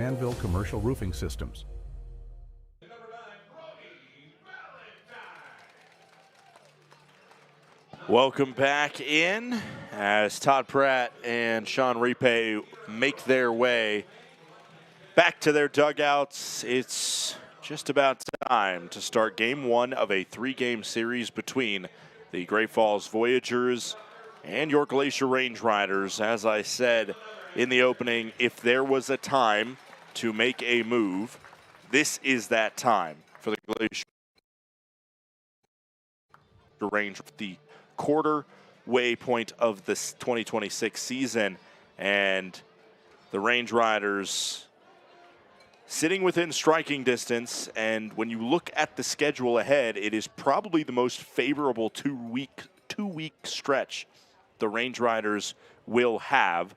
Anvil Commercial Roofing Systems. Welcome back in as Todd Pratt and Sean Ripe make their way back to their dugouts. It's just about time to start game one of a three-game series between the Great Falls Voyagers and your Glacier Range Riders. As I said in the opening, if there was a time to make a move, this is that time for the Glacier Range, the quarter way point of this 2026 season, and the Range Riders sitting within striking distance. And when you look at the schedule ahead, it is probably the most favorable two-week stretch the Range Riders will have,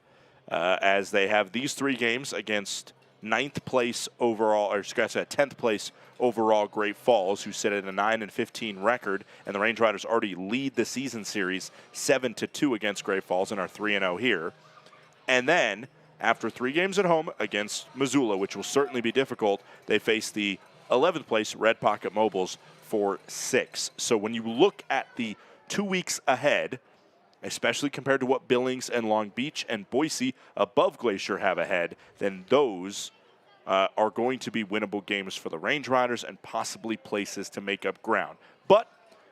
as they have these three games against 9th place overall, or 10th place overall Great Falls, who sit at a 9-15 record, and the Range Riders already lead the season series 7-2 against Great Falls and are 3-0 here. And then, after 3 games at home against Missoula, which will certainly be difficult, they face the 11th place Red Pocket Mobiles for 6. So when you look at the 2 weeks ahead, especially compared to what Billings and Long Beach and Boise above Glacier have ahead, then those are going to be winnable games for the Range Riders and possibly places to make up ground. But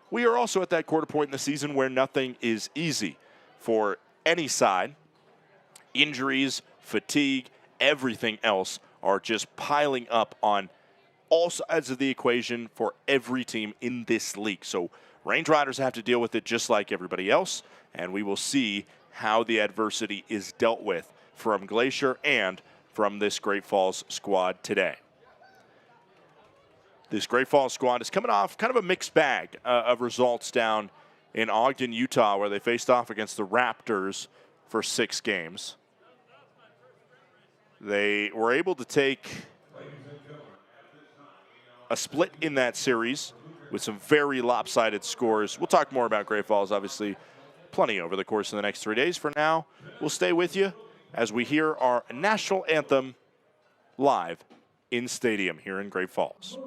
we are also at that quarter point in the season where nothing is easy for any side. Injuries, fatigue, everything else are just piling up on all sides of the equation for every team in this league. So Range Riders have to deal with it just like everybody else, and we will see how the adversity is dealt with from Glacier and from this Great Falls squad today. This Great Falls squad is coming off kind of a mixed bag of results down in Ogden, Utah, where they faced off against the Raptors for 6 games. They were able to take a split in that series with some very lopsided scores. We'll talk more about Great Falls, obviously, plenty over the course of the next 3 days. For now, we'll stay with you as we hear our national anthem live in stadium here in Great Falls.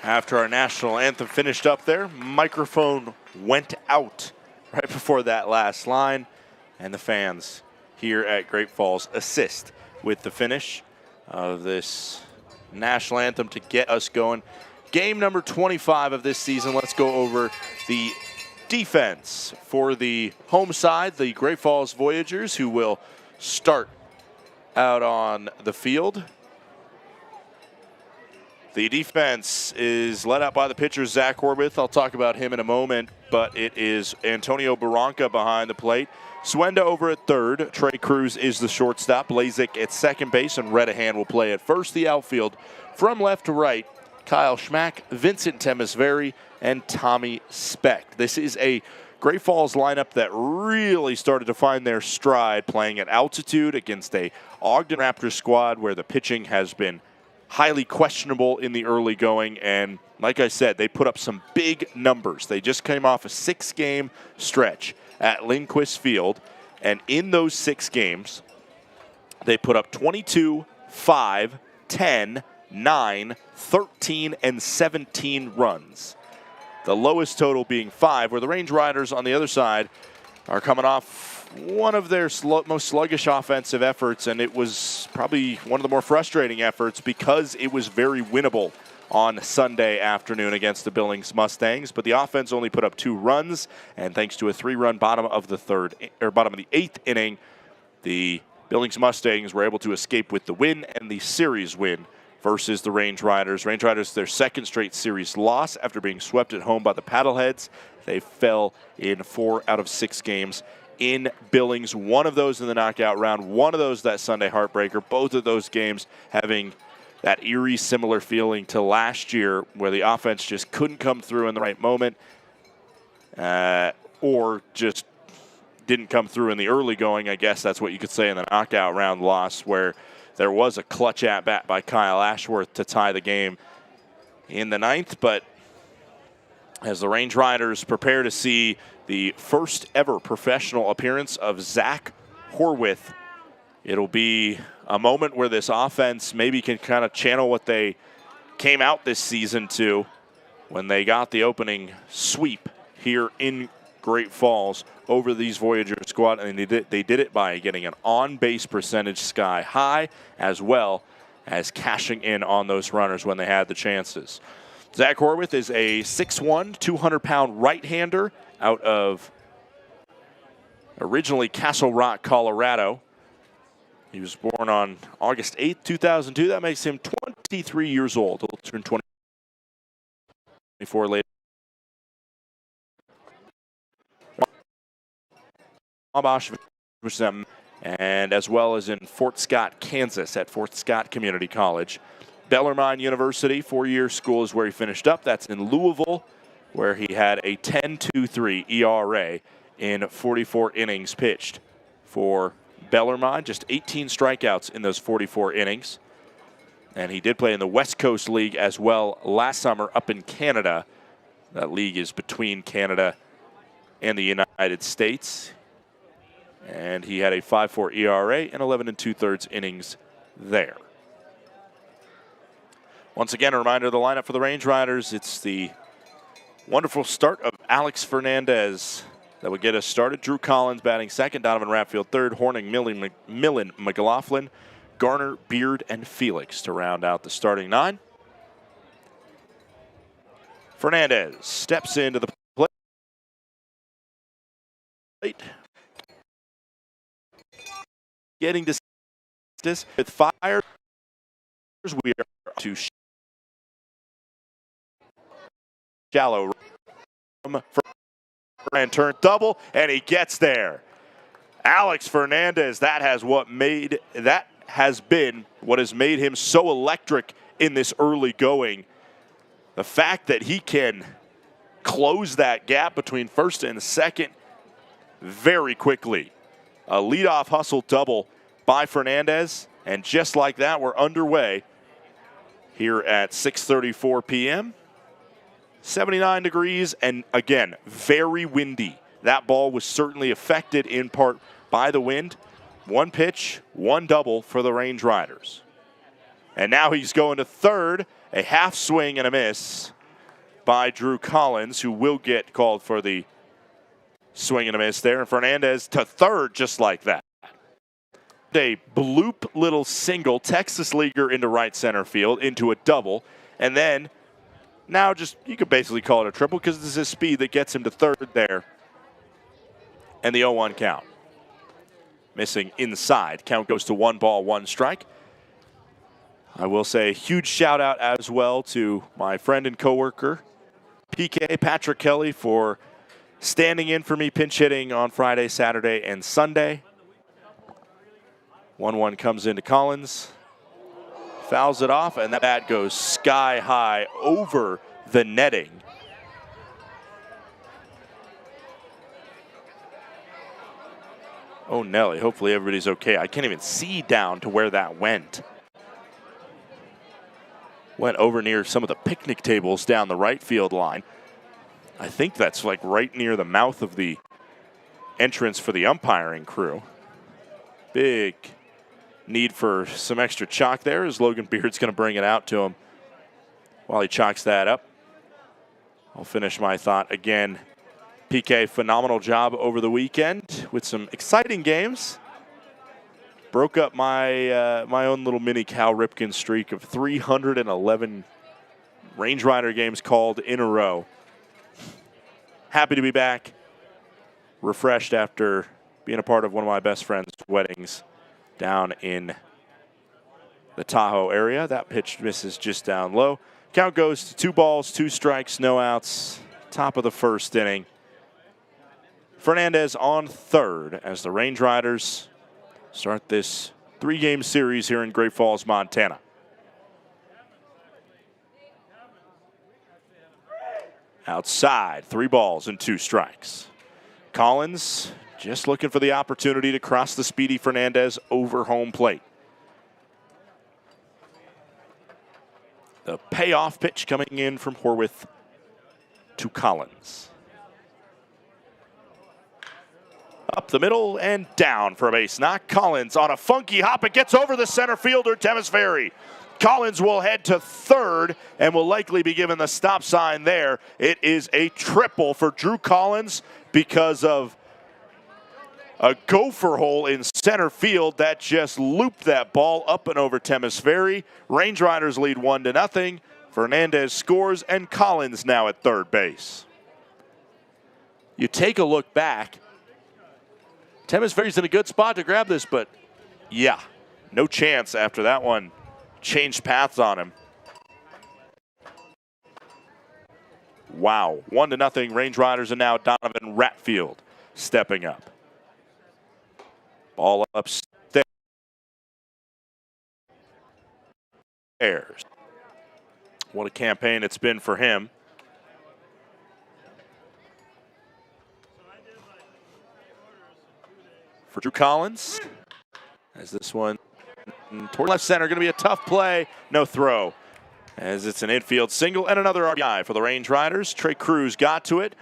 After our national anthem finished up there, microphone went out right before that last line, and the fans here at Great Falls assist with the finish of this national anthem to get us going. Game number 25 of this season. Let's go over the defense for the home side, the Great Falls Voyagers, who will start out on the field. The defense is led out by the pitcher, Zach Horwath. I'll talk about him in a moment, but it is Antonio Barranca behind the plate. Swenda over at third. Trey Cruz is the shortstop. Lazik at second base, and Redahan will play at first. The outfield from left to right, Kyle Schmack, Vincent Temisveri, and Tommy Speck. This is a Great Falls lineup that really started to find their stride playing at altitude against a Ogden Raptors squad where the pitching has been highly questionable in the early going, and like I said, they put up some big numbers. They just came off a 6-game stretch at Lindquist Field, and in those 6 games, they put up 22, 5, 10, 9, 13, and 17 runs. The lowest total being 5, where the Range Riders on the other side are coming off one of their most sluggish offensive efforts, and it was probably one of the more frustrating efforts because it was very winnable on Sunday afternoon against the Billings Mustangs. But the offense only put up 2 runs, and thanks to a 3-run bottom of the 8th inning, the Billings Mustangs were able to escape with the win and the series win versus the Range Riders. Range Riders, their 2nd straight series loss after being swept at home by the Paddleheads. They fell in 4 out of 6 games in Billings. One of those in the knockout round, one of those that Sunday heartbreaker. Both of those games having that eerie similar feeling to last year where the offense just couldn't come through in the right moment or just didn't come through in the early going. I guess that's what you could say in the knockout round loss, where there was a clutch at-bat by Kyle Ashworth to tie the game in the 9th. But as the Range Riders prepare to see the first ever professional appearance of Zach Horwath, it'll be a moment where this offense maybe can kind of channel what they came out this season to when they got the opening sweep here in Great Falls over these Voyagers squad, and they did it by getting an on-base percentage sky high, as well as cashing in on those runners when they had the chances. Zach Horwath is a 6'1", 200-pound right-hander out of originally Castle Rock, Colorado. He was born on August 8th, 2002. That makes him 23 years old. He'll turn 24 later. And as well as in Fort Scott, Kansas at Fort Scott Community College. Bellarmine University, 4-year school is where he finished up. That's in Louisville, where he had a 10.23 ERA in 44 innings pitched for Bellarmine. Just 18 strikeouts in those 44 innings. And he did play in the West Coast League as well last summer up in Canada. That league is between Canada and the United States. And he had a 5.4 ERA and 11 2/3 innings there. Once again, a reminder of the lineup for the Range Riders. It's the wonderful start of Alex Fernandez that would get us started. Drew Collins batting second, Donovan Ratfield third, Horning, Millen, McLaughlin, Garner, Beard, and Felix to round out the starting 9. Fernandez steps into the plate. Getting distance with fire. We are to shallow and turn double, and he gets there. Alex Fernandez, that has been what has made him so electric in this early going. The fact that he can close that gap between first and second very quickly. A leadoff hustle double by Fernandez, and just like that, we're underway here at 6:34 p.m. 79 degrees, and again, very windy. That ball was certainly affected in part by the wind. 1 pitch, 1 double for the Range Riders. And now he's going to third, a half swing and a miss by Drew Collins, who will get called for the swing and a miss there. And Fernandez to third just like that. A bloop little single, Texas leaguer into right center field, into a double. And then now just, you could basically call it a triple because this is his speed that gets him to third there. And the 0-1 count. Missing inside. Count goes to 1 ball, 1 strike. I will say a huge shout out as well to my friend and coworker, PK Patrick Kelly, for standing in for me pinch hitting on Friday, Saturday, and Sunday. 1-1 comes into Collins, fouls it off, and that bat goes sky high over the netting. Oh, Nelly, hopefully everybody's okay. I can't even see down to where that went. Went over near some of the picnic tables down the right field line. I think that's like right near the mouth of the entrance for the umpiring crew. Big need for some extra chalk there as Logan Beard's going to bring it out to him while he chalks that up. I'll finish my thought again. PK, phenomenal job over the weekend with some exciting games. Broke up my my own little mini Cal Ripken streak of 311 Range Rider games called in a row. Happy to be back. Refreshed after being a part of one of my best friend's weddings down in the Tahoe area. That pitch misses just down low. Count goes to 2 balls, 2 strikes, no outs. Top of the first inning. Fernandez on third as the Range Riders start this 3-game series here in Great Falls, Montana. Outside, 3 balls and 2 strikes. Collins just looking for the opportunity to cross the speedy Fernandez over home plate. The payoff pitch coming in from Horwith to Collins. Up the middle and down for a base knock. Collins on a funky hop. It gets over the center fielder, Temis Ferry. Collins will head to third and will likely be given the stop sign there. It is a triple for Drew Collins because of a gopher hole in center field that just looped that ball up and over Temis Ferry. Range Riders lead 1-0. Fernandez scores and Collins now at third base. You take a look back. Temis Ferry's in a good spot to grab this, but yeah, no chance after that one changed paths on him. Wow, 1-0 Range Riders, and now Donovan Ratfield stepping up. Ball upstairs. What a campaign it's been for him. For Drew Collins, as this one toward left center, going to be a tough play. No throw, as it's an infield single and another RBI for the Range Riders. Trey Cruz got to it,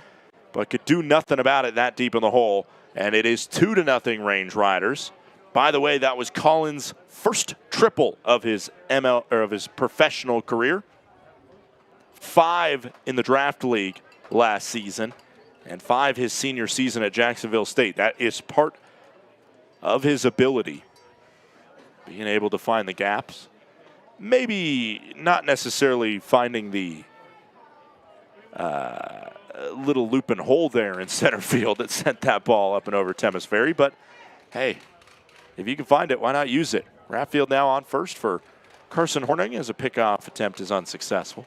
but could do nothing about it that deep in the hole. And it is 2-0 Range Riders. By the way, that was Collins' first triple of his professional career. 5 in the draft league last season, and 5 his senior season at Jacksonville State. That is part of his ability, being able to find the gaps. Maybe not necessarily finding the little loop and hole there in center field that sent that ball up and over Temis Ferry, but hey, if you can find it, why not use it? Ratfield now on first for Carson Horning as a pickoff attempt is unsuccessful.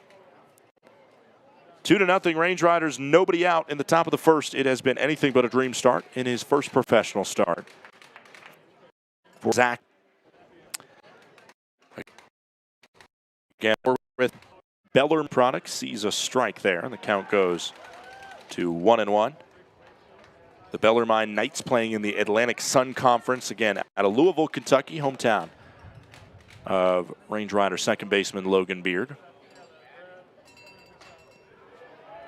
2-0 Range Riders, nobody out in the top of the first. It has been anything but a dream start in his first professional start for Zach. Again, with Bellarmine Products, sees a strike there, and the count goes to 1-1. The Bellarmine Knights playing in the Atlantic Sun Conference, again, out of Louisville, Kentucky, hometown of Range Rider second baseman Logan Beard.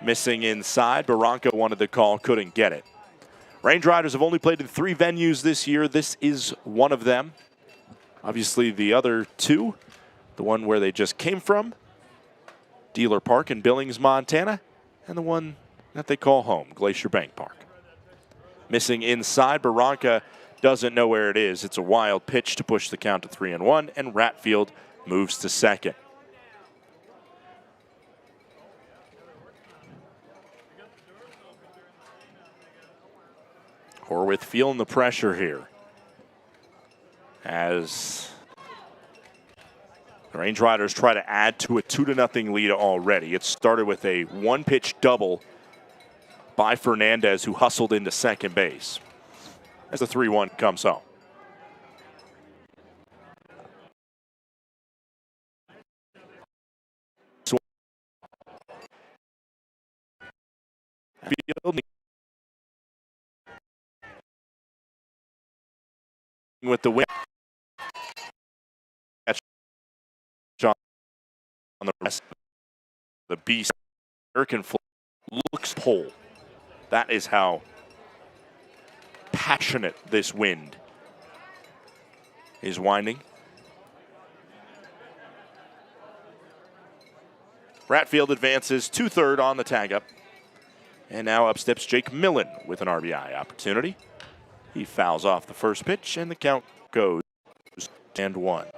Missing inside, Barranca wanted the call, couldn't get it. Range Riders have only played in 3 venues this year. This is one of them. Obviously, the other 2, the one where they just came from, Dealer Park in Billings, Montana, and the one that they call home, Glacier Bank Park. Missing inside, Barranca doesn't know where it is. It's a wild pitch to push the count to 3-1, and Ratfield moves to second. Horwith feeling the pressure here as The Range Riders try to add to a 2-0 lead already. It started with a one-pitch double by Fernandez, who hustled into second base as the 3-1 comes home. Field with the win. On the rest, the beast American flag looks pole. That is how passionate this wind is winding. Bratfield advances to third on the tag up. And now up steps Jake Millen with an RBI opportunity. He fouls off the first pitch, and the count goes 0-1.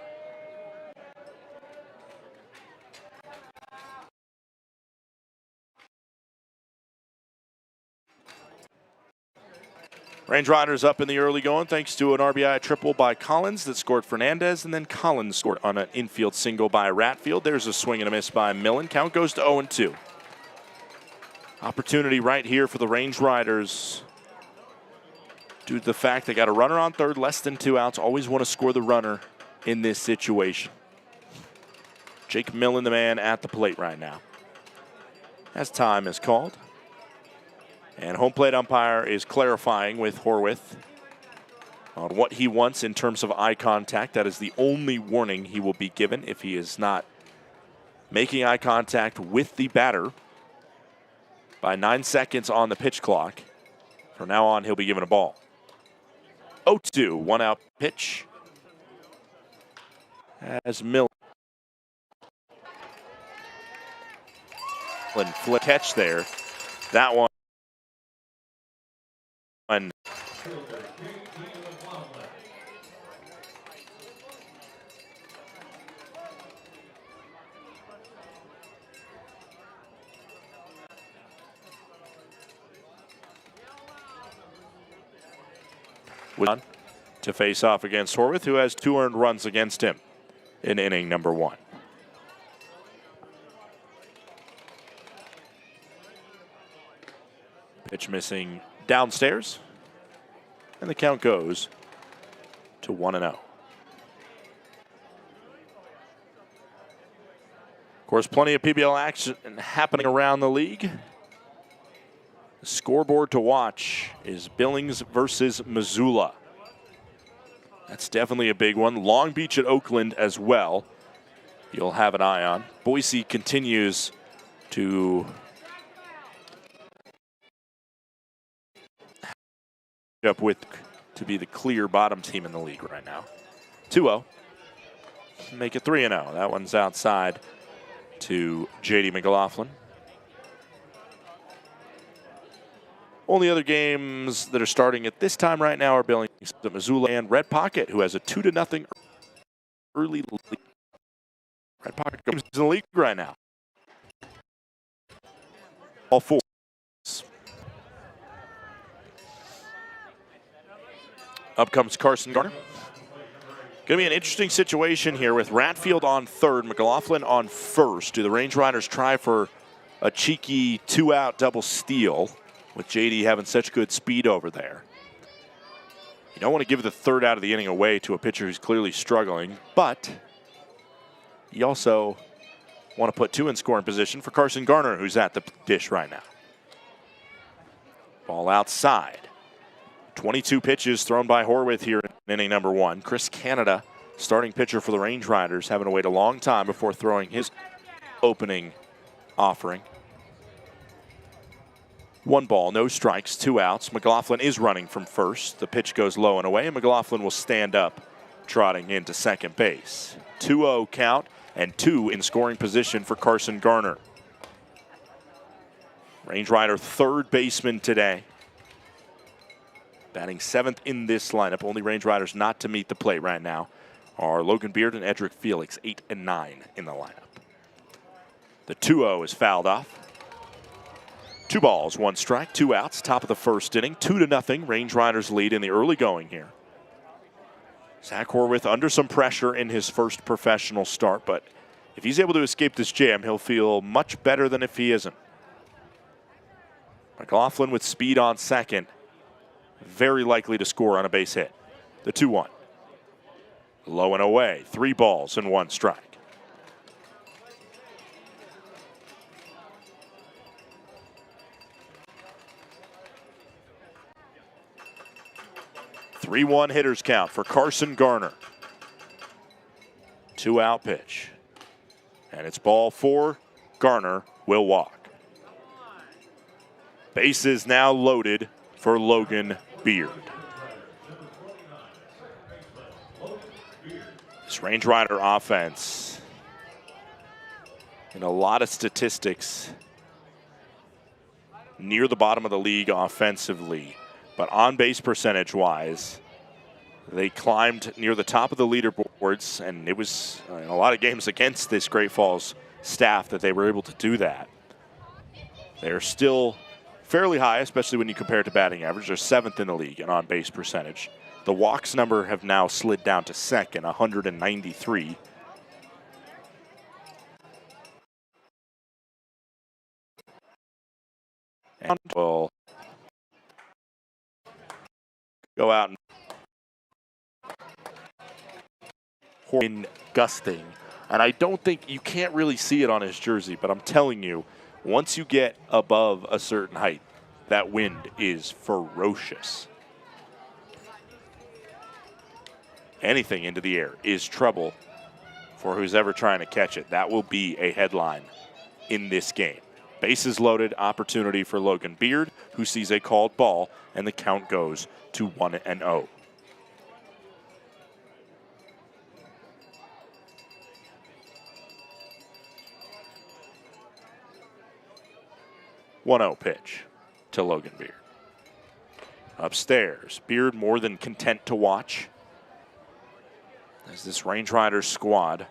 Range Riders up in the early going thanks to an RBI triple by Collins that scored Fernandez, and then Collins scored on an infield single by Ratfield. There's a swing and a miss by Millen. Count goes to 0-2. Opportunity right here for the Range Riders. Due to the fact they got a runner on third, less than 2 outs, always want to score the runner in this situation. Jake Millen, the man at the plate right now, as time is called. And home plate umpire is clarifying with Horwith on what he wants in terms of eye contact. That is the only warning he will be given if he is not making eye contact with the batter by 9 seconds on the pitch clock. From now on, he'll be given a ball. 0-2, 1-out pitch. As Millen flip catch there. That one. To face off against Horwith, who has 2 earned runs against him in inning number 1. Pitch missing downstairs, and the count goes to 1-0. Of course, plenty of PBL action happening around the league. The scoreboard to watch is Billings versus Missoula. That's definitely a big one. Long Beach at Oakland as well. You'll have an eye on. Boise continues to up with to be the clear bottom team in the league right now. 2-0. Make it 3-0. That one's outside to J.D. McLaughlin. Only other games that are starting at this time right now are Billings at Missoula and Red Pocket, who has a 2-0 early lead. Red Pocket comes in the league right now. All 4. Up comes Carson Garner. Going to be an interesting situation here with Ratfield on third, McLaughlin on first. Do the Range Riders try for a cheeky 2-out double steal with JD having such good speed over there? You don't want to give the third out of the inning away to a pitcher who's clearly struggling, but you also want to put 2 in scoring position for Carson Garner, who's at the dish right now. Ball outside. 22 pitches thrown by Horwith here in inning number 1. Chris Canada, starting pitcher for the Range Riders, having to wait a long time before throwing his opening offering. 1 ball, no strikes, 2 outs. McLaughlin is running from first. The pitch goes low and away, and McLaughlin will stand up, trotting into second base. 2-0 count, and 2 in scoring position for Carson Garner. Range Rider third baseman today. Batting 7th in this lineup. Only Range Riders not to meet the plate right now are Logan Beard and Edric Felix, 8 and 9 in the lineup. The 2-0 is fouled off. 2 balls, 1 strike, 2 outs. Top of the first inning, 2-0. Range Riders lead in the early going here. Zach Horwith under some pressure in his first professional start, but if he's able to escape this jam, he'll feel much better than if he isn't. McLaughlin with speed on second, very likely to score on a base hit. The 2-1. Low and away, 3 balls and 1 strike. Three 3-1 hitters count for Carson Garner. 2-out pitch. And it's ball 4. Garner will walk. Bases now loaded for Logan Beard. This Range Rider offense, in a lot of statistics, near the bottom of the league offensively. But on-base percentage-wise, they climbed near the top of the leaderboards, and it was in a lot of games against this Great Falls staff that they were able to do that. They're still fairly high, especially when you compare it to batting average. They're 7th in the league in on-base percentage. The walks number have now slid down to 2nd, 193. And will go out and gusting. And I don't think, you can't really see it on his jersey, but I'm telling you, once you get above a certain height, that wind is ferocious. Anything into the air is trouble for who's ever trying to catch it. That will be a headline in this game. Bases loaded, opportunity for Logan Beard, who sees a called ball, and the count goes to 1-0. One-0 pitch to Logan Beard. Upstairs, Beard more than content to watch as this Range Riders squad,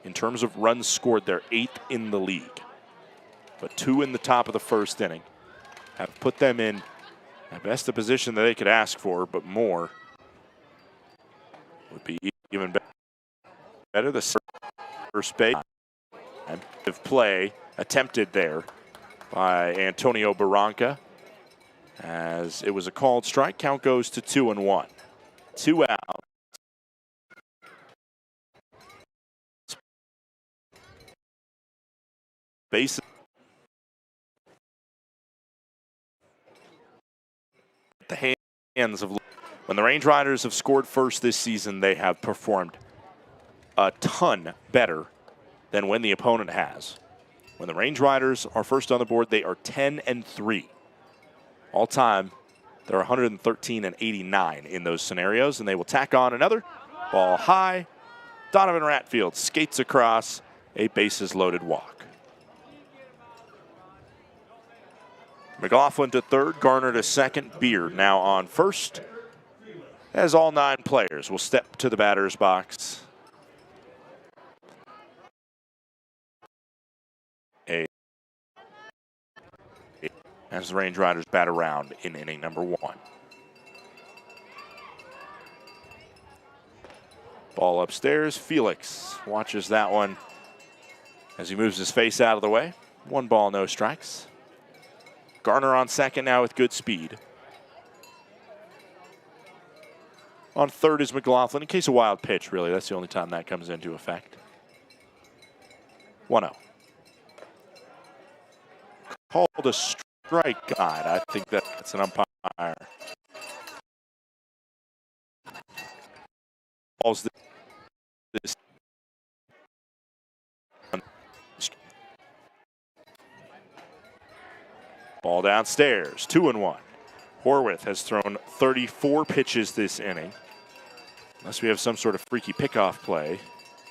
in terms of runs scored, they're 8th in the league. But 2 in the top of the first inning have put them in at best the position that they could ask for, but more would be even better. The first base of play attempted there by Antonio Barranca, as it was a called strike. Count goes to 2-1. 2 out. Bases. The hands of, when the Range Riders have scored first this season, they have performed a ton better than when the opponent has. When the Range Riders are first on the board, they are 10-3. All time, they're 113 and 89 in those scenarios, and they will tack on another ball high. Donovan Ratfield skates across, a bases loaded walk. McLaughlin to third, Garner to second, Beard now on first, as all 9 players will step to the batter's box. As the Range Riders bat around in inning number 1. Ball upstairs, Felix watches that one as he moves his face out of the way. 1 ball, no strikes. Garner on second now with good speed. On third is McLaughlin, in case of wild pitch, really. That's the only time that comes into effect. 1-0. Called a strike guide. I think that's an umpire. Balls this. Ball downstairs, 2-1. Horwith has thrown 34 pitches this inning. Unless we have some sort of freaky pickoff play,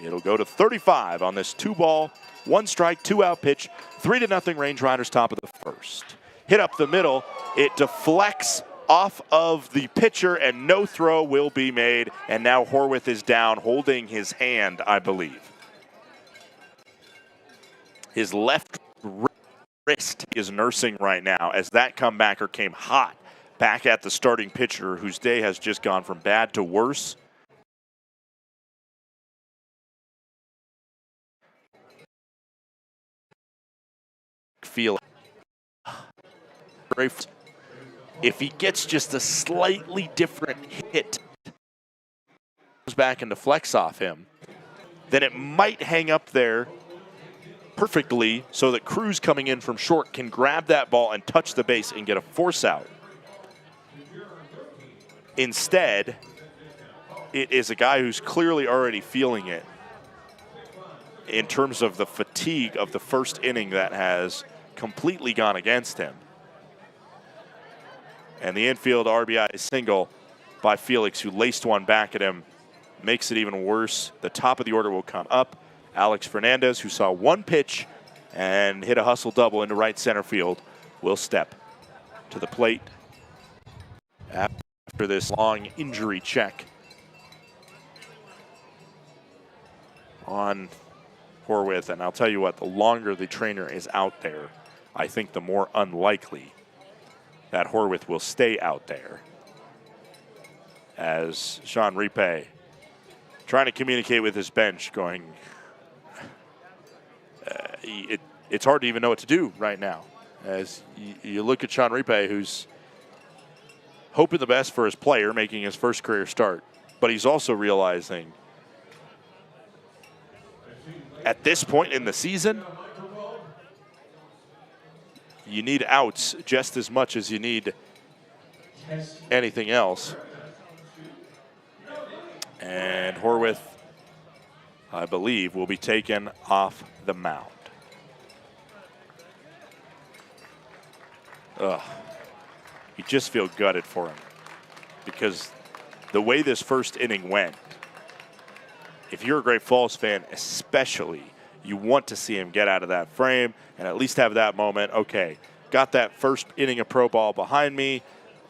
it'll go to 35 on this 2-ball, 1 strike, 2-out pitch, 3-0 Range Riders, top of the first. Hit up the middle, it deflects off of the pitcher, and no throw will be made. And now Horwith is down, holding his hand, I believe. His left wrist is nursing right now, as that comebacker came hot back at the starting pitcher, whose day has just gone from bad to worse. Felix. If he gets just a slightly different hit, comes back and deflects off him, then it might hang up there perfectly so that Cruz coming in from short can grab that ball and touch the base and get a force out. Instead, it is a guy who's clearly already feeling it in terms of the fatigue of the first inning that has completely gone against him. And the infield RBI single by Felix, who laced one back at him, makes it even worse. The top of the order will come up. Alex Fernandez, who saw one pitch and hit a hustle double into right center field, will step to the plate after this long injury check on Horwith. And I'll tell you what, the longer the trainer is out there, I think the more unlikely that Horwith will stay out there, as Sean Ripe trying to communicate with his bench, going, it's hard to even know what to do right now. As you look at Sean Ripe, who's hoping the best for his player, making his first career start, but he's also realizing at this point in the season, you need outs just as much as you need anything else. And Horwith, I believe, will be taken off the mound. Ugh. You just feel gutted for him, because the way this first inning went, if you're a Great Falls fan especially, you want to see him get out of that frame and at least have that moment, okay, got that first inning of pro ball behind me,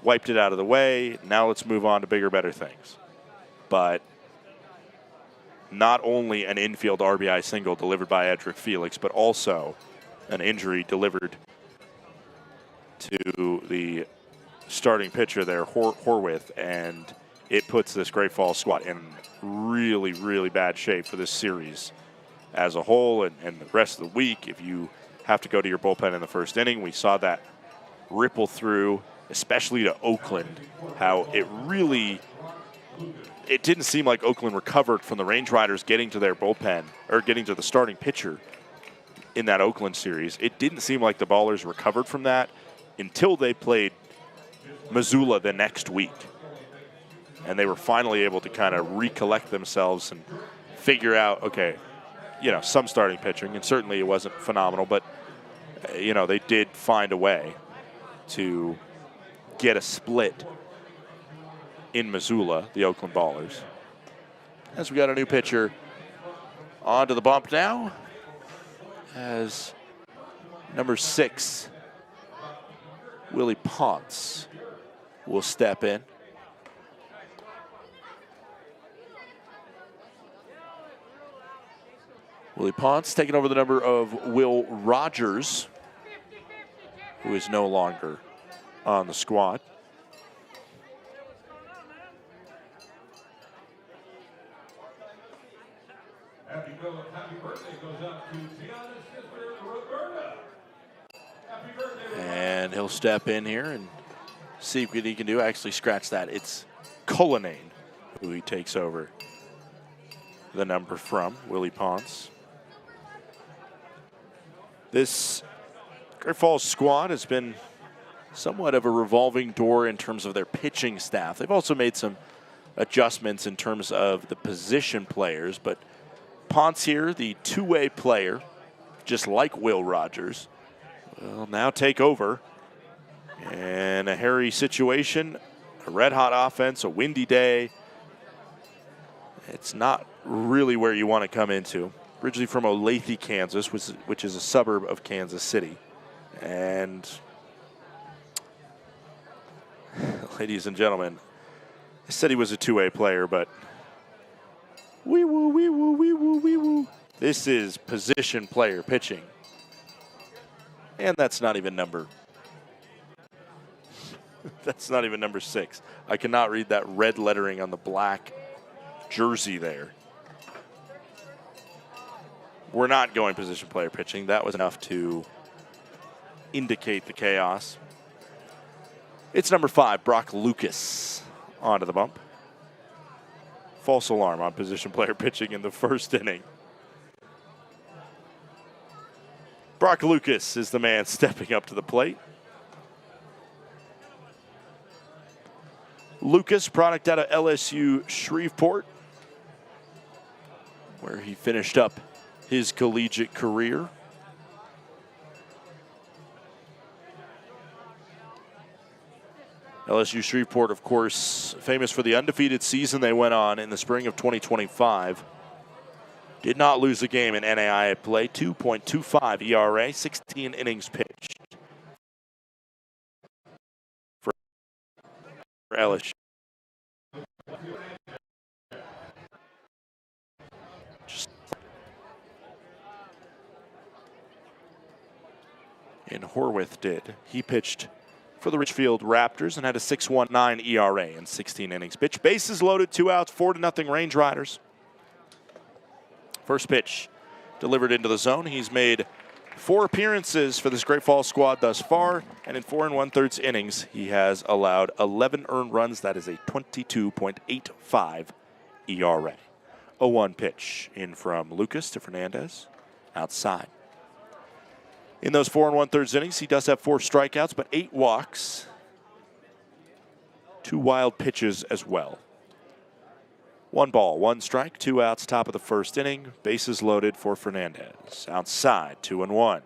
wiped it out of the way, now let's move on to bigger, better things. But not only an infield RBI single delivered by Edric Felix, but also an injury delivered to the starting pitcher there, Horwith, and it puts this Great Falls squad in really, really bad shape for this series as a whole and the rest of the week. If you have to go to your bullpen in the first inning, we saw that ripple through, especially to Oakland, how it didn't seem like Oakland recovered from the Range Riders getting to their bullpen, or getting to the starting pitcher in that Oakland series. It didn't seem like the Ballers recovered from that until they played Missoula the next week. And they were finally able to kind of recollect themselves and figure out, okay, some starting pitching, and certainly it wasn't phenomenal, but, they did find a way to get a split in Missoula, the Oakland Ballers. As we got a new pitcher onto the bump now, as number 6, Willie Ponce, will step in. Willie Ponce taking over the number of Will Rogers, who is no longer on the squad. Happy birthday goes out to Tiana's sister, Roberta. Happy birthday, and he'll step in here and see what he can do. Actually, scratch that. It's Cullinane who he takes over the number from, Willie Ponce. This Great Falls squad has been somewhat of a revolving door in terms of their pitching staff. They've also made some adjustments in terms of the position players, but Ponce here, the two-way player, just like Will Rogers, will now take over. And a hairy situation, a red-hot offense, a windy day. It's not really where you want to come into. Originally from Olathe, Kansas, which is a suburb of Kansas City. And ladies and gentlemen, I said he was a two-way player, but wee-woo, wee-woo, wee-woo, wee-woo. This is position player pitching. And that's not even number. That's not even number 6. I cannot read that red lettering on the black jersey there. We're not going position player pitching. That was enough to indicate the chaos. It's number 5, Brock Lucas, onto the bump. False alarm on position player pitching in the first inning. Brock Lucas is the man stepping up to the plate. Lucas, product out of LSU Shreveport, where he finished up his collegiate career. LSU Shreveport, of course, famous for the undefeated season they went on in the spring of 2025. Did not lose a game in NAIA play, 2.25 ERA, 16 innings pitched for LSU. And Horwith did. He pitched for the Richfield Raptors and had a 6.19 ERA in 16 innings pitched. Bases loaded, 2 outs, 4-0 Range Riders. First pitch delivered into the zone. He's made 4 appearances for this Great Falls squad thus far, and in 4 1/3 innings, he has allowed 11 earned runs. That is a 22.85 ERA. 0-1 pitch in from Lucas to Fernandez, outside. In those 4 1/3 innings, he does have 4 strikeouts, but 8 walks, 2 wild pitches as well. 1 ball, 1 strike, 2 outs, top of the first inning. Bases loaded for Fernandez. Outside, 2-1.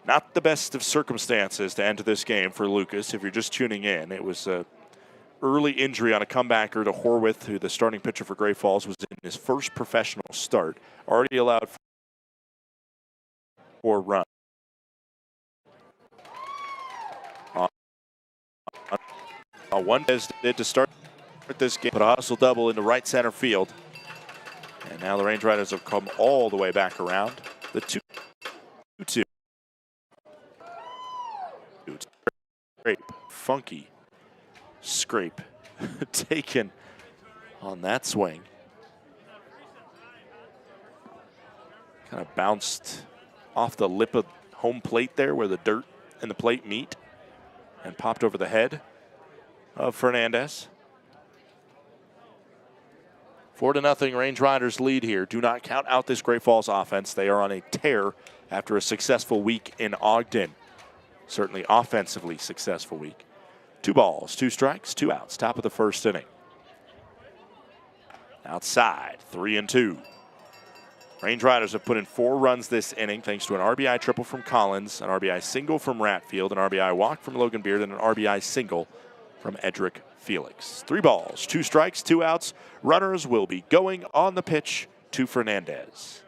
Not the best of circumstances to enter this game for Lucas. If you're just tuning in, it was an early injury on a comebacker to Horwith, who the starting pitcher for Great Falls was in his first professional start. Already allowed 4 runs. One did to start this game, but a hustle double into right center field. And now the Range Riders have come all the way back around. The 2-2. Scrape, funky scrape taken on that swing. Kind of bounced off the lip of home plate there where the dirt and the plate meet and popped over the head of Fernandez. 4-0 Range Riders lead here. Do not count out this Great Falls offense. They are on a tear after a successful week in Ogden. Certainly offensively successful week. 2 balls, 2 strikes, 2 outs. Top of the first inning. Outside, 3-2. Range Riders have put in 4 runs this inning thanks to an RBI triple from Collins, an RBI single from Ratfield, an RBI walk from Logan Beard, and an RBI single from Edric Felix. 3 balls, 2 strikes, 2 outs. Runners will be going on the pitch to Fernandez.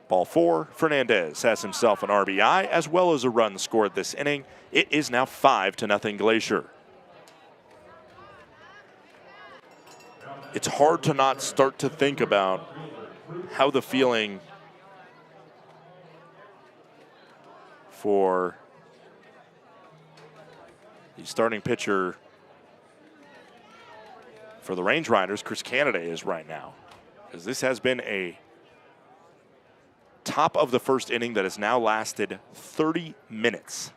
Ball 4, Fernandez has himself an RBI as well as a run scored this inning. It is now 5-0 Glacier. It's hard to not start to think about how the feeling for the starting pitcher for the Range Riders, Chris Canada, is right now. Because this has been a top of the first inning that has now lasted 30 minutes.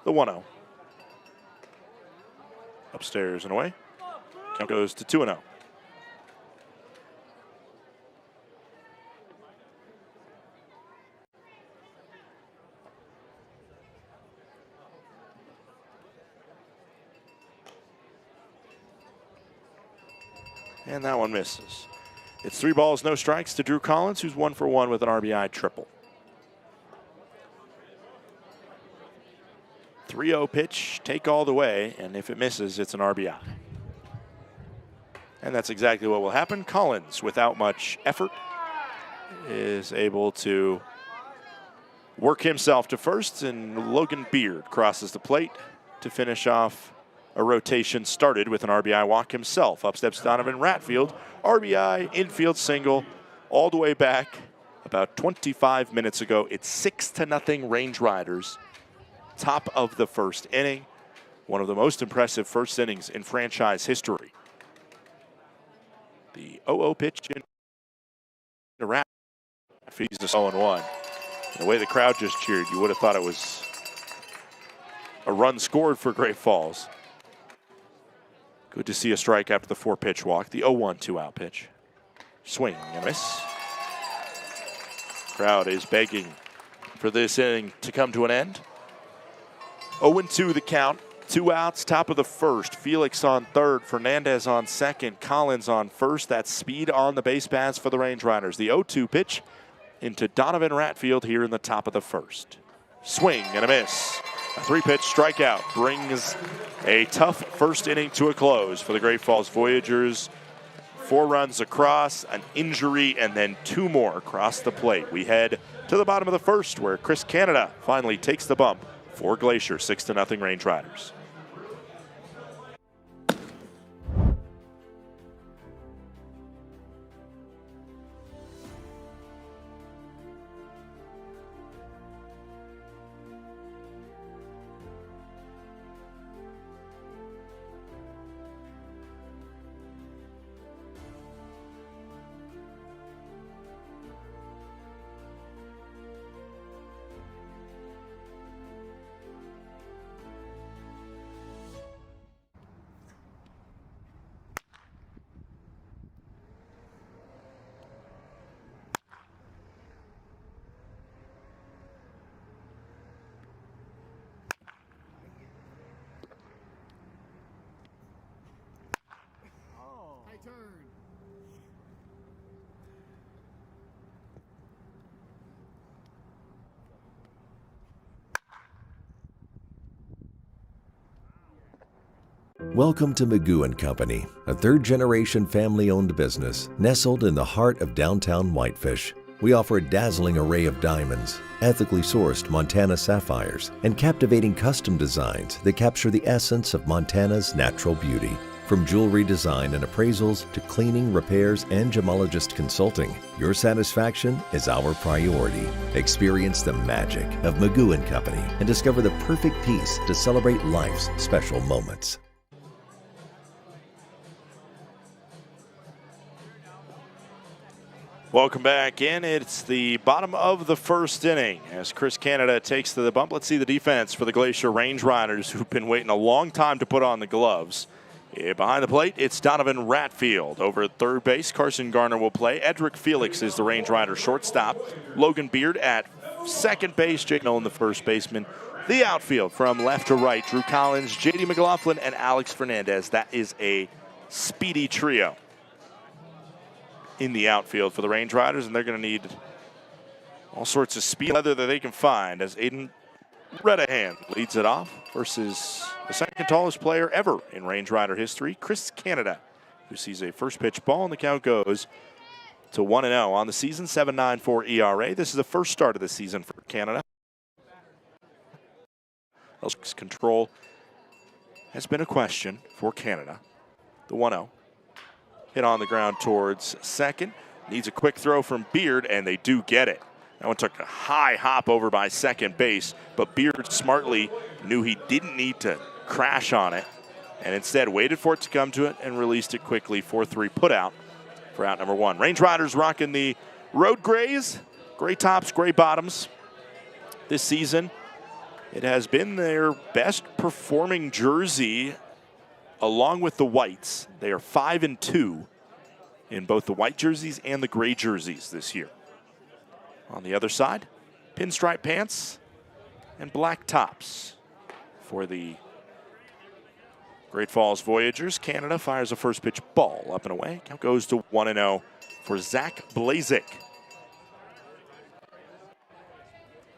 The 1-0. Upstairs and away. Count goes to 2-0. And that one misses. It's 3 balls, no strikes to Drew Collins, who's 1 for 1 with an RBI triple. 3-0 pitch, take all the way, and if it misses, it's an RBI. And that's exactly what will happen. Collins, without much effort, is able to work himself to first, and Logan Beard crosses the plate to finish off a rotation started with an RBI walk himself. Up steps Donovan Ratfield, RBI, infield single, all the way back about 25 minutes ago. It's 6-0 Range Riders. Top of the first inning. One of the most impressive first innings in franchise history. The 0-0 pitch in the wrap. He's a 0-1. The way the crowd just cheered, you would have thought it was a run scored for Great Falls. Good to see a strike after the 4-pitch walk. The 0-1 2-out pitch. Swing and miss. Crowd is begging for this inning to come to an end. 0-2 the count. 2 outs, top of the first. Felix on third, Fernandez on second, Collins on first. That's speed on the base paths for the Range Riders. The 0-2 pitch into Donovan Ratfield here in the top of the first. Swing and a miss. A 3-pitch strikeout brings a tough first inning to a close for the Great Falls Voyagers. 4 runs across, an injury, and then 2 more across the plate. We head to the bottom of the first where Chris Canada finally takes the bump for Glacier, 6-0 Range Riders. Welcome to Magoo & Company, a third-generation family-owned business nestled in the heart of downtown Whitefish. We offer a dazzling array of diamonds, ethically sourced Montana sapphires, and captivating custom designs that capture the essence of Montana's natural beauty. From jewelry design and appraisals to cleaning, repairs, and gemologist consulting, your satisfaction is our priority. Experience the magic of Magoo & Company and discover the perfect piece to celebrate life's special moments. Welcome back in. It's the bottom of the first inning as Chris Canada takes to the bump. Let's see the defense for the Glacier Range Riders, who've been waiting a long time to put on the gloves. Behind the plate, it's Donovan Ratfield. Over at third base, Carson Garner will play. Edric Felix is the Range Rider shortstop. Logan Beard at second base. Jake Nolan, the first baseman. The outfield from left to right, Drew Collins, J.D. McLaughlin, and Alex Fernandez. That is a speedy trio in the outfield for the Range Riders, and they're going to need all sorts of speed that they can find as Aiden Redahan leads it off versus the second tallest player ever in Range Rider history, Chris Canada, who sees a first pitch ball, and the count goes to 1-0 on the season, 7.94 ERA. This is the first start of the season for Canada. Control has been a question for Canada. The 1-0. Hit on the ground towards second. Needs a quick throw from Beard, and they do get it. That one took a high hop over by second base, but Beard smartly knew he didn't need to crash on it, and instead waited for it to come to it and released it quickly. 4-3 put out for out number 1. Range Riders rocking the road grays, gray tops, gray bottoms. This season, it has been their best performing jersey along with the whites. They are 5-2 in both the white jerseys and the gray jerseys this year. On the other side, pinstripe pants and black tops for the Great Falls Voyagers. Canada fires a first pitch ball up and away. Count goes to 1-0 for Zach Blazik.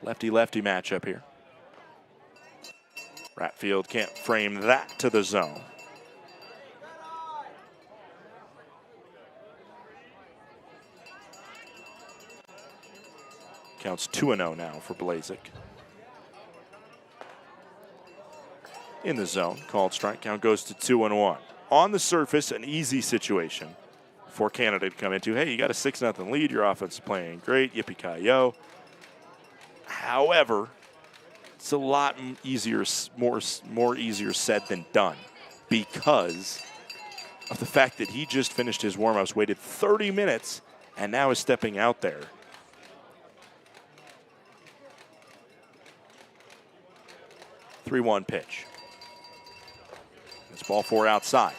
Lefty-lefty matchup here. Ratfield can't frame that to the zone. Counts 2-0 now for Blazik. In the zone, called strike. Count goes to 2-1. On the surface, an easy situation for Canada to come into. Hey, you got a 6-0 lead. Your offense is playing great. Yippee-ki-yo. However, it's a lot easier, more easier said than done, because of the fact that he just finished his warm-ups, waited 30 minutes, and now is stepping out there. (3-1) pitch. It's ball 4 outside.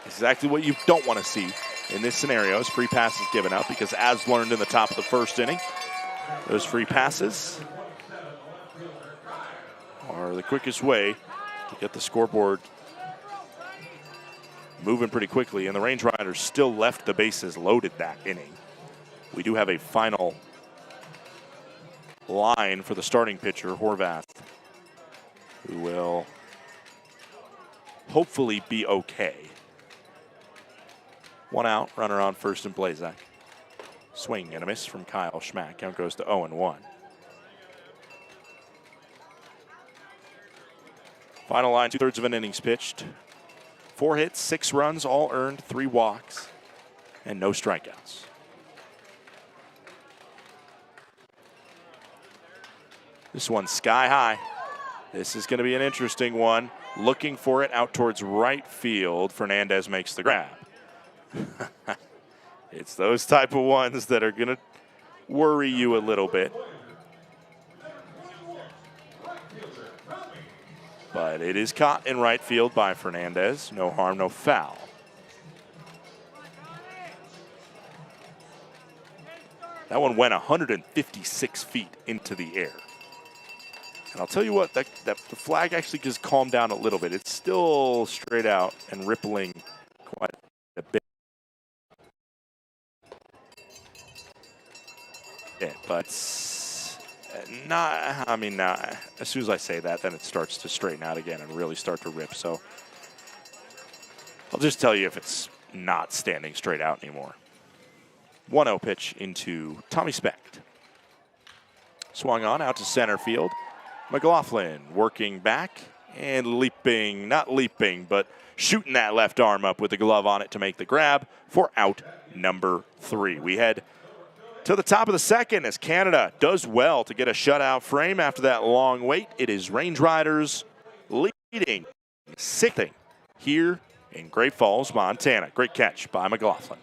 Exactly what you don't want to see in this scenario is free passes given up, because as learned in the top of the first inning, those free passes are the quickest way to get the scoreboard moving pretty quickly, and the Range Riders still left the bases loaded that inning. We do have a final line for the starting pitcher, Horvath, who will hopefully be okay. 1 out, runner on first and Blazak. Swing and a miss from Kyle Schmack. Count goes to 0-1. Final line, 2/3 of an innings pitched. 4 hits, 6 runs, all earned, 3 walks, and no strikeouts. This one's sky high. This is going to be an interesting one. Looking for it out towards right field. Fernandez makes the grab. It's those type of ones that are going to worry you a little bit. But it is caught in right field by Fernandez. No harm, no foul. That one went 156 feet into the air. And I'll tell you what, that the flag actually just calmed down a little bit. It's still straight out and rippling quite a bit. Yeah, but not, I mean, as soon as I say that, then it starts to straighten out again and really start to rip. So I'll just tell you if it's not standing straight out anymore. 1-0 pitch into Tommy Specht. Swung on out to center field. McLaughlin working back and leaping, not leaping, but shooting that left arm up with the glove on it to make the grab for out number 3. We head to the top of the second as Canada does well to get a shutout frame after that long wait. It is Range Riders leading 6th here in Great Falls, Montana. Great catch by McLaughlin.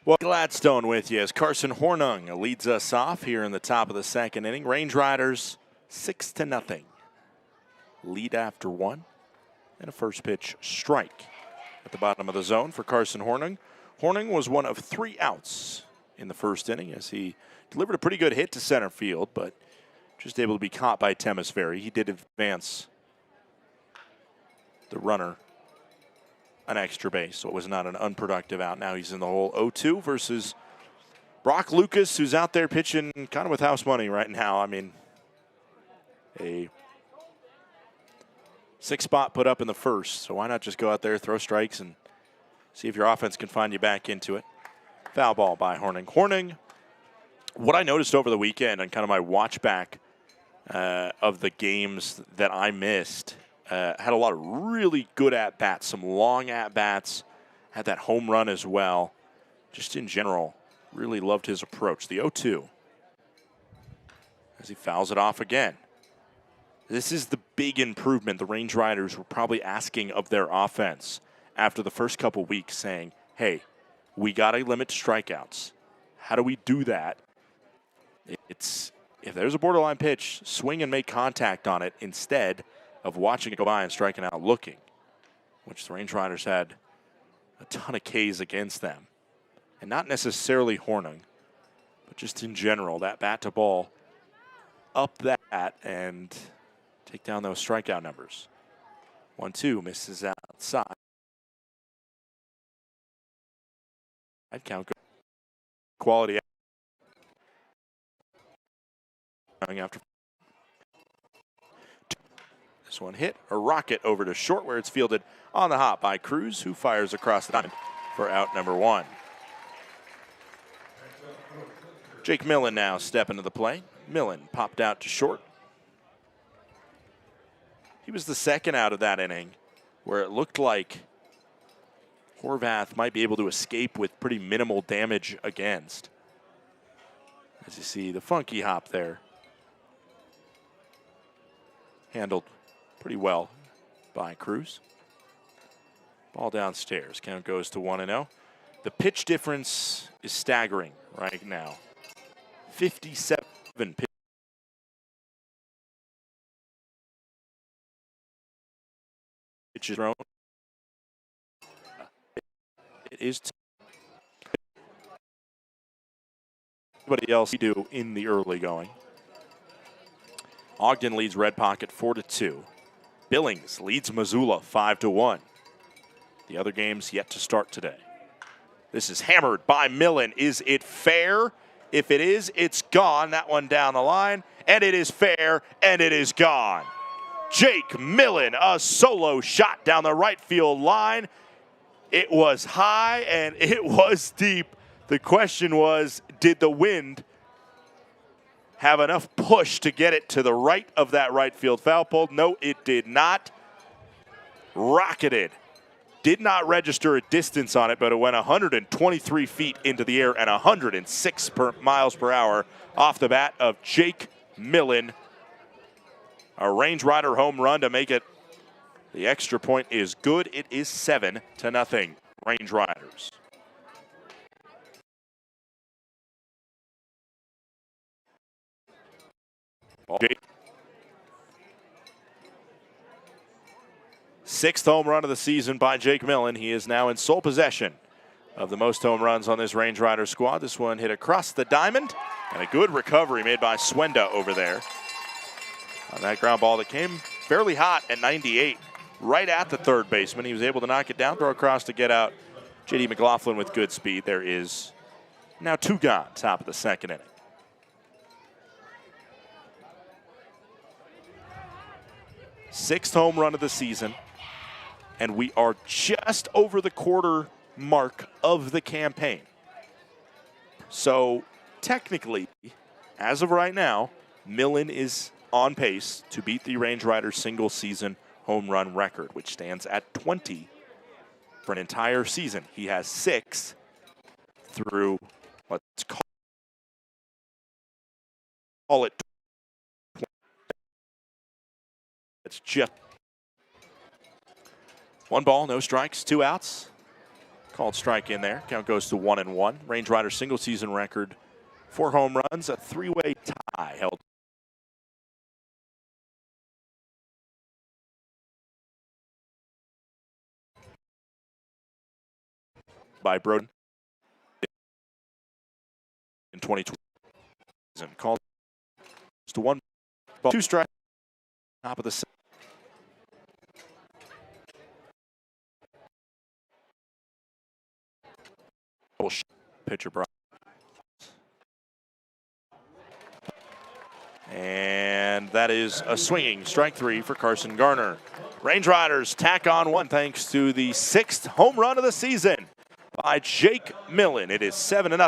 Well, Gladstone with you as Carson Hornung leads us off here in the top of the second inning. Range Riders 6-0. Lead after 1. And a first pitch strike at the bottom of the zone for Carson Hornung. Hornung was one of 3 outs in the first inning as he delivered a pretty good hit to center field, but just able to be caught by Temisferry. He did advance the runner an extra base, so it was not an unproductive out. Now he's in the hole 0-2 versus Brock Lucas, who's out there pitching kind of with house money right now. I mean, a 6 spot put up in the first, so why not just go out there, throw strikes, and see if your offense can find you back into it. Foul ball by Horning. Horning, what I noticed over the weekend on kind of my watch back of the games that I missed, had a lot of really good at-bats, some long at-bats, had that home run as well. Just in general, really loved his approach. The 0-2 as he fouls it off again. This is the big improvement the Range Riders were probably asking of their offense after the first couple weeks, saying, hey, we got to limit strikeouts. How do we do that? It's if there's a borderline pitch, swing and make contact on it instead of watching it go by and striking out looking, which the Range Riders had a ton of Ks against them. And not necessarily Horning, but just in general, that bat to ball, up that and take down those strikeout numbers. 1-2 misses outside. I'd count quality after. This one hit a rocket over to short where it's fielded on the hop by Cruz, who fires across the diamond for out number 1. Jake Millen now step into the play. Millen popped out to short. He was the second out of that inning where it looked like Horvath might be able to escape with pretty minimal damage against. As you see the funky hop there. Handled pretty well by Cruz. Ball downstairs. Count goes to 1-0. The pitch difference is staggering right now. 57 pitches thrown. It is anybody else you do in the early going. Ogden leads Red Pocket 4-2. Billings leads Missoula 5-1. The other games yet to start today. This is hammered by Millen. Is it fair? If it is, it's gone. That one down the line. And it is fair, and it is gone. Jake Millen, a solo shot down the right field line. It was high and it was deep. The question was, did the wind have enough push to get it to the right of that right field foul pole? No, it did not. Rocketed. Did not register a distance on it, but it went 123 feet into the air and 106 miles per hour off the bat of Jake Millen. A Range Rider home run to make it. The extra point is good. It is 7-0, Range Riders. Sixth home run of the season by Jake Millen. He is now in sole possession of the most home runs on this Range Rider squad. This one hit across the diamond, and a good recovery made by Swenda over there. On that ground ball that came fairly hot at 98, right at the third baseman. He was able to knock it down, throw across to get out. J.D. McLaughlin with good speed. There is now 2 gone, top of the second inning. Sixth home run of the season, and we are just over the quarter mark of the campaign. So technically, as of right now, Millen is on pace to beat the Range Riders single season home run record, which stands at 20 for an entire season. He has 6 through, let's call it. It's just 1 ball, no strikes, 2 outs. Called strike in there. Count goes to 1-1. Range Rider single season record, 4 home runs, a 3-way tie held by Broden in 2020. Called to 1 ball, 2 strikes, top of the second. Pitcher Brian. And that is a swinging strike 3 for Carson Garner. Range Riders tack on one thanks to the 6th home run of the season by Jake Millen. It is 7-0.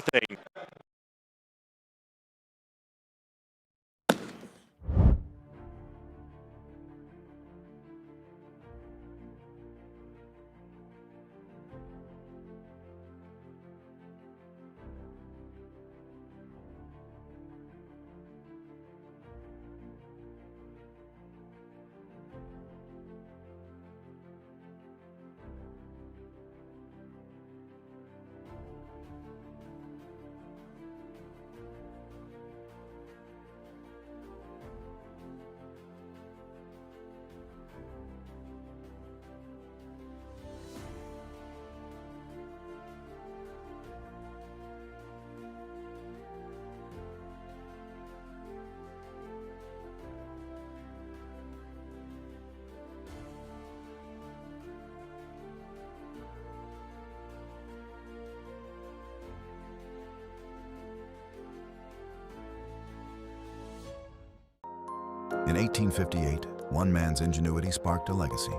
In 1858, one man's ingenuity sparked a legacy.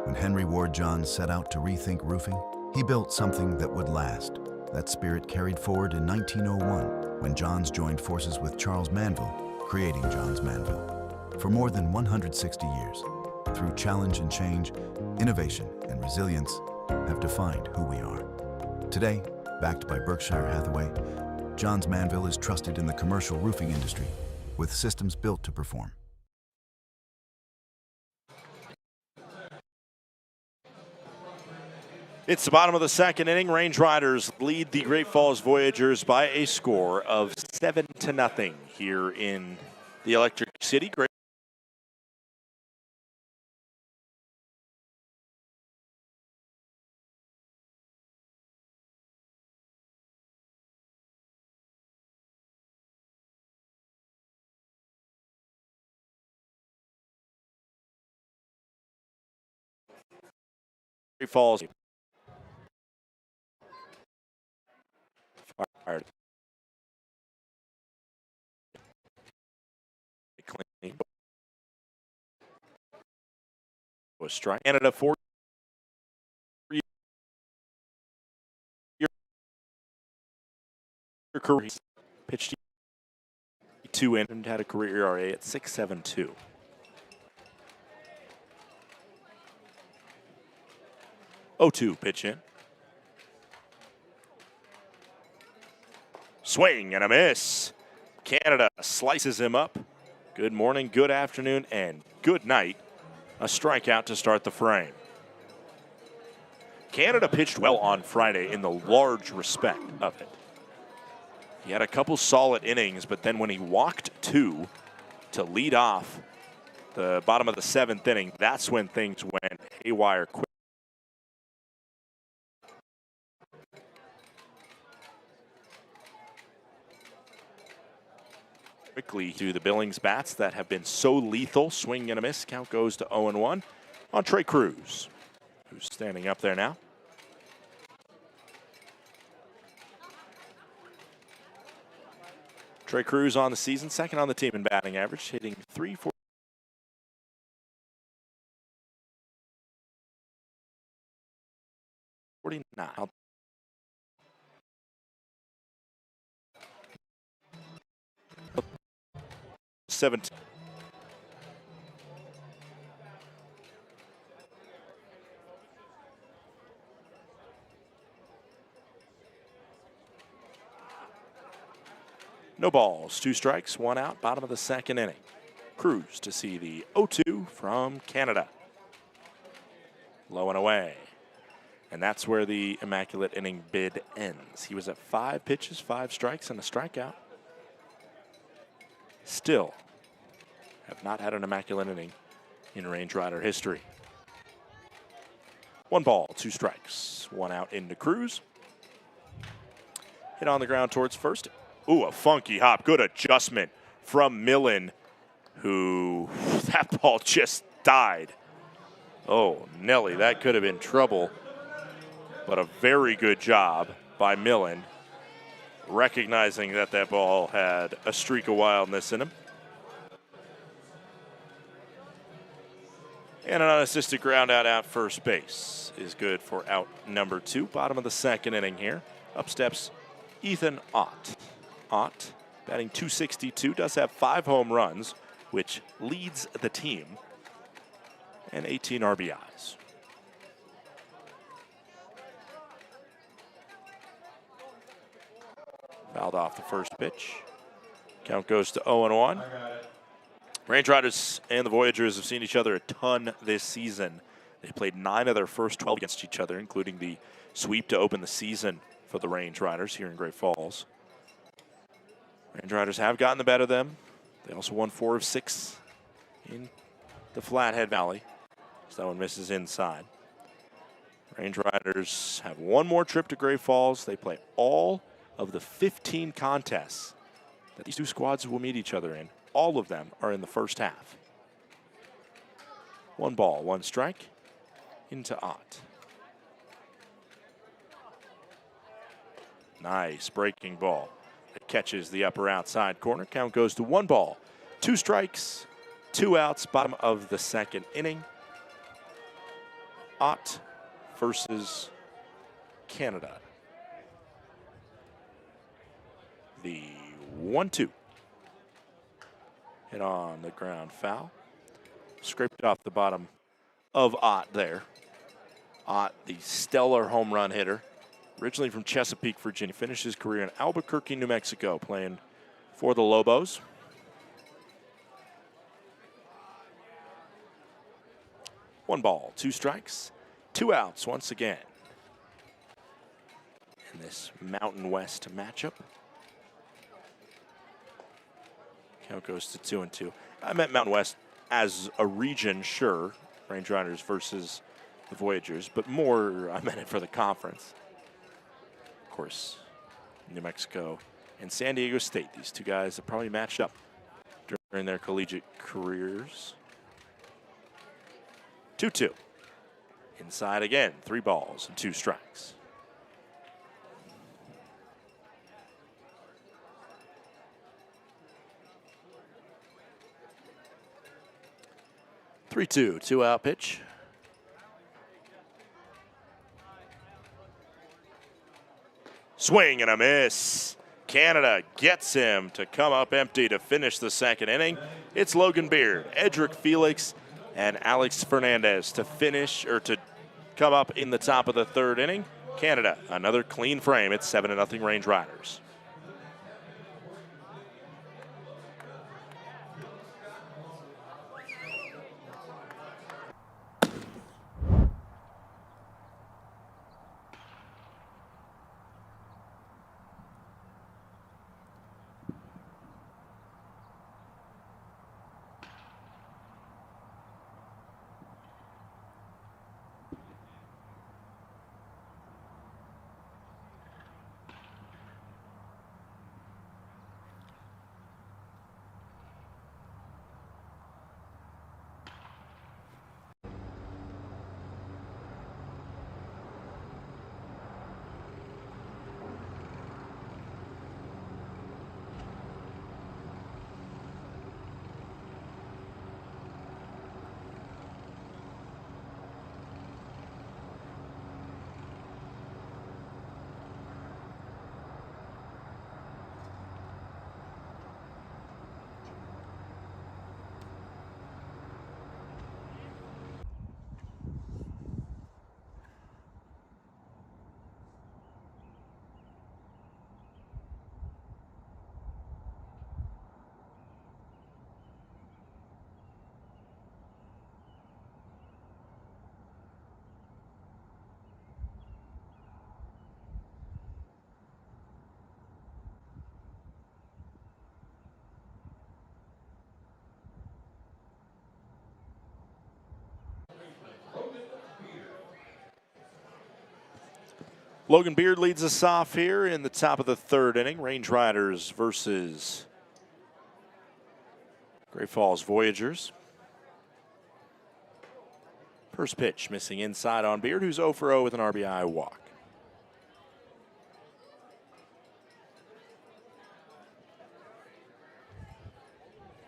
When Henry Ward Johns set out to rethink roofing, he built something that would last. That spirit carried forward in 1901, when Johns joined forces with Charles Manville, creating Johns Manville. For more than 160 years, through challenge and change, innovation and resilience have defined who we are. Today, backed by Berkshire Hathaway, Johns Manville is trusted in the commercial roofing industry, with systems built to perform. It's the bottom of the 2nd inning. Range Riders lead the Great Falls Voyagers by a score of 7-0 here in the Electric City. Great Falls. Fired. Clean. Was strike. Canada 4. Career pitched 2 in and had a career ERA at 6.72. (0-2) pitch in. Swing and a miss. Canada slices him up. Good morning, good afternoon, and good night. A strikeout to start the frame. Canada pitched well on Friday in the large respect of it. He had a couple solid innings, but then when he walked 2 to lead off the bottom of the 7th inning, that's when things went haywire quick. Quickly to the Billings bats that have been so lethal. Swing and a miss. Count goes to 0-1 on Trey Cruz, who's standing up there now. Trey Cruz on the season, 2nd on the team in batting average, hitting .349. 17. No balls, 2 strikes, 1 out, bottom of the 2nd inning. Cruz to see the 0-2 from Canada. Low and away. And that's where the immaculate inning bid ends. He was at 5 pitches, 5 strikes, and a strikeout. Still have not had an immaculate inning in Range Rider history. 1 ball, 2 strikes, 1 out into Cruz. Hit on the ground towards first. Ooh, a funky hop. Good adjustment from Millen, who that ball just died. Oh, Nelly, that could have been trouble. But a very good job by Millen, recognizing that that ball had a streak of wildness in him. And an unassisted ground out at first base is good for out number 2. Bottom of the second inning here. Up steps Ethan Ott. Ott, batting .262, does have 5 home runs, which leads the team, and 18 RBIs. Fouled off the first pitch. Count goes to 0-1. Range Riders and the Voyagers have seen each other a ton this season. They played 9 of their first 12 against each other, including the sweep to open the season for the Range Riders here in Great Falls. Range Riders have gotten the better of them. They also won 4 of 6 in the Flathead Valley. So that one misses inside. Range Riders have one more trip to Great Falls. They play all of the 15 contests that these 2 squads will meet each other in. All of them are in the first half. 1 ball, 1 strike into Ott. Nice breaking ball. It catches the upper outside corner. Count goes to 1 ball, 2 strikes, 2 outs. Bottom of the second inning. Ott versus Canada. The 1-2. Hit on the ground foul. Scraped off the bottom of Ott there. Ott, the stellar home run hitter. Originally from Chesapeake, Virginia. Finished his career in Albuquerque, New Mexico, playing for the Lobos. One ball, 2 strikes, 2 outs once again in this Mountain West matchup. Count goes to 2-2. I meant Mountain West as a region, sure. Range Riders versus the Voyagers, but more I meant it for the conference. Of course, New Mexico and San Diego State. These 2 guys have probably matched up during their collegiate careers. 2-2. Inside again, 3 balls and 2 strikes. Three-two, 2-out pitch. Swing and a miss. Canada gets him to come up empty to finish the second inning. It's Logan Beard, Edric Felix, and Alex Fernandez to finish, or to come up in the top of the third inning. Canada, another clean frame. It's 7-0 Range Riders. Logan Beard leads us off here in the top of the third inning. Range Riders versus Great Falls Voyagers. First pitch missing inside on Beard, who's 0 for 0 with an RBI walk.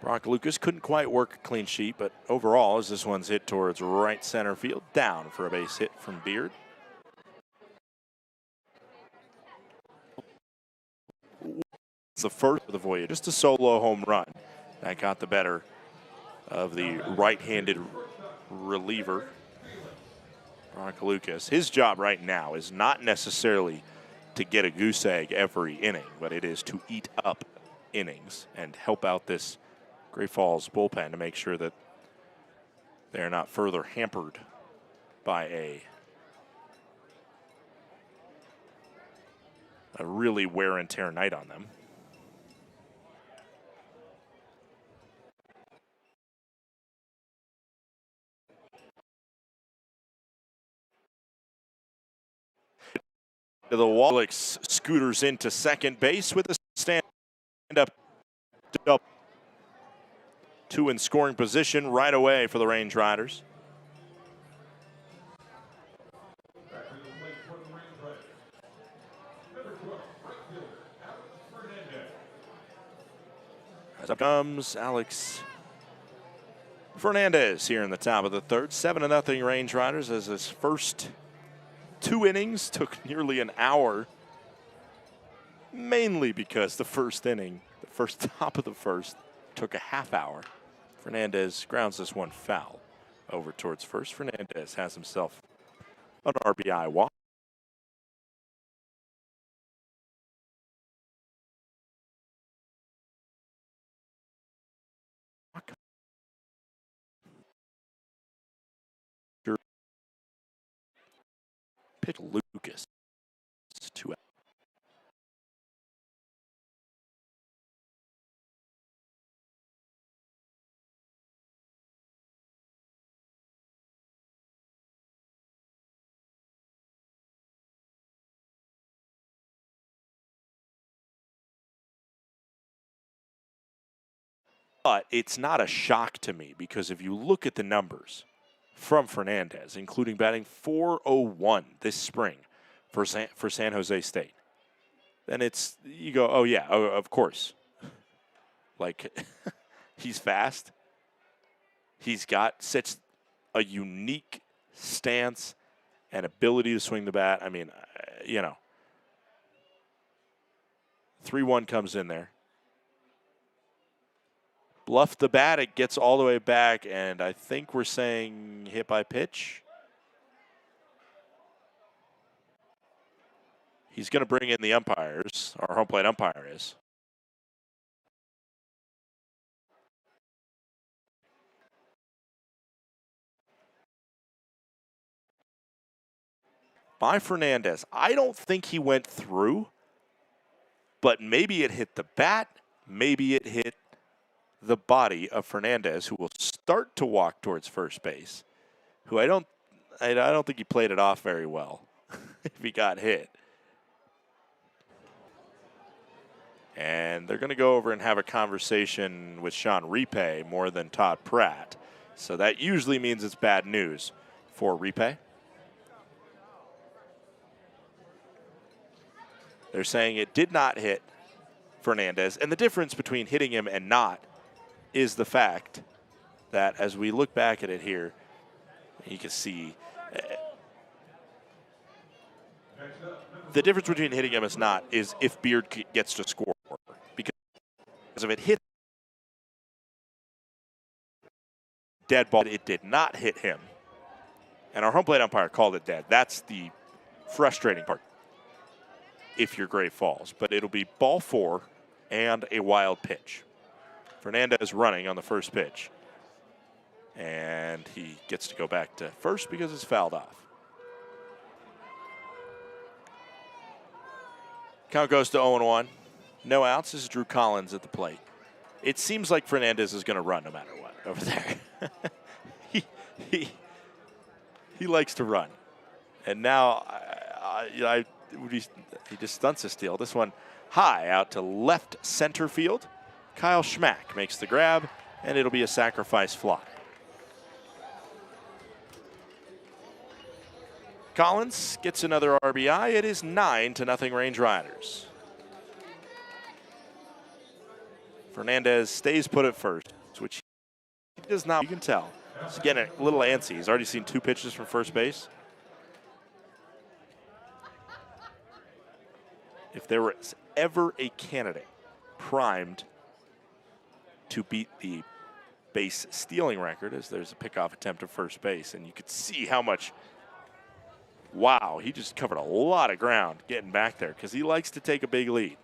Brock Lucas couldn't quite work a clean sheet, but overall, as this one's hit towards right center field, down for a base hit from Beard. It's the first of the Voyagers, just a solo home run that got the better of the right-handed reliever, Brock Lucas. His job right now is not necessarily to get a goose egg every inning, but it is to eat up innings and help out this Great Falls bullpen to make sure that they're not further hampered by a really wear and tear night on them. The wall. Alex scooters into second base with a stand-up double. 2 in scoring position right away for the Range Riders. As up comes Alex Fernandez here in the top of the third. 7-0 Range Riders as his first 2 innings took nearly an hour, mainly because the first inning, the first top of the first, took a half hour. Fernandez grounds this one foul over towards first. Fernandez has himself an RBI walk. Pitch Lucas. 2 out. But it's not a shock to me because if you look at the numbers from Fernandez, including batting .401 this spring for San Jose State, then you go, oh yeah, of course. Like, he's fast. He's got such a unique stance and ability to swing the bat. I mean, 3-1 comes in there. Bluff the bat, it gets all the way back, and I think we're saying hit by pitch. He's going to bring in the umpires. Our home plate umpire is. By Fernandez. I don't think he went through, but maybe it hit the bat, maybe it hit the body of Fernandez, who will start to walk towards first base, who I don't think he played it off very well if he got hit. And they're going to go over and have a conversation with Sean Repay more than Todd Pratt. So that usually means it's bad news for Repay. They're saying it did not hit Fernandez. And the difference between hitting him and not is the fact that as we look back at it here, you can see the difference between hitting him and not is if Beard gets to score. Because if it hit dead ball, it did not hit him. And our home plate umpire called it dead. That's the frustrating part if you're Great Falls. But it'll be ball 4 and a wild pitch. Fernandez running on the first pitch. And he gets to go back to first because it's fouled off. Count goes to 0-1. No outs. This is Drew Collins at the plate. It seems like Fernandez is going to run no matter what over there. he likes to run. And now he just stunts a steal. This one high out to left center field. Kyle Schmack makes the grab, and it'll be a sacrifice fly. Collins gets another RBI. It is 9-0 Range Riders. Fernandez stays put at first, which he does not. You can tell. He's getting a little antsy. He's already seen 2 pitches from first base. If there was ever a candidate primed to beat the base stealing record, as there's a pickoff attempt at first base, and you could see how much, wow, he just covered a lot of ground getting back there because he likes to take a big lead.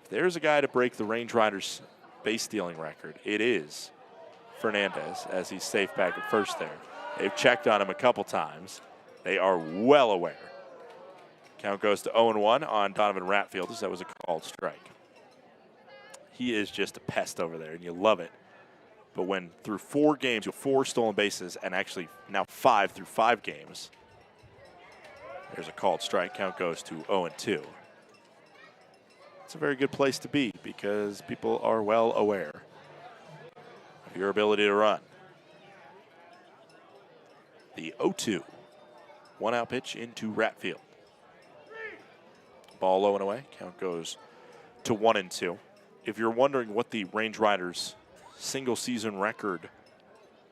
If there's a guy to break the Range Riders base stealing record, it is Fernandez, as he's safe back at first there. They've checked on him a couple times. They are well aware. Count goes to 0-1 on Donovan Ratfield, as that was a called strike. He is just a pest over there, and you love it. But when through 4 games, you have 4 stolen bases, and actually now 5 through 5 games, there's a called strike. Count goes to 0-2. It's a very good place to be because people are well aware of your ability to run. The 0-2. 1-out pitch into Ratfield. Ball low and away. Count goes to 1-2. If you're wondering what the Range Riders single season record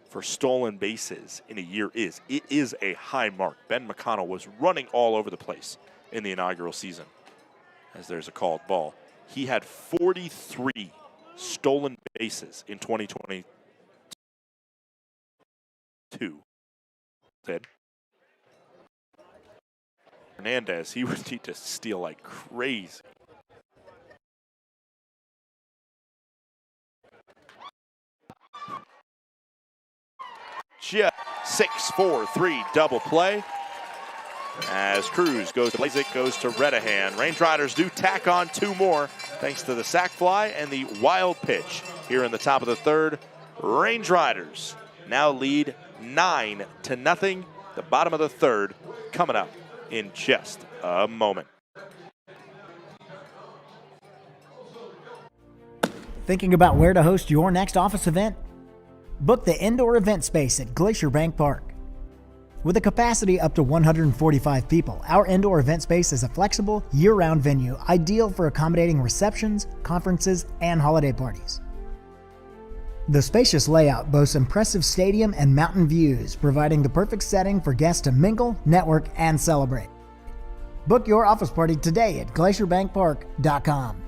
for stolen bases in a year is, it is a high mark. Ben McConnell was running all over the place in the inaugural season, as there's a called ball. He had 43 stolen bases in 2022. Fernandez, he would need to steal like crazy. Just 6-4-3 double play. As Cruz goes to Blazik, goes to Redahan. Range Riders do tack on 2 more thanks to the sac fly and the wild pitch here in the top of the 3rd. Range Riders now lead 9-0. The bottom of the 3rd coming up in just a moment. Thinking about where to host your next office event? Book the indoor event space at Glacier Bank Park. With a capacity up to 145 people, our indoor event space is a flexible, year-round venue ideal for accommodating receptions, conferences, and holiday parties. The spacious layout boasts impressive stadium and mountain views, providing the perfect setting for guests to mingle, network, and celebrate. Book your office party today at glacierbankpark.com.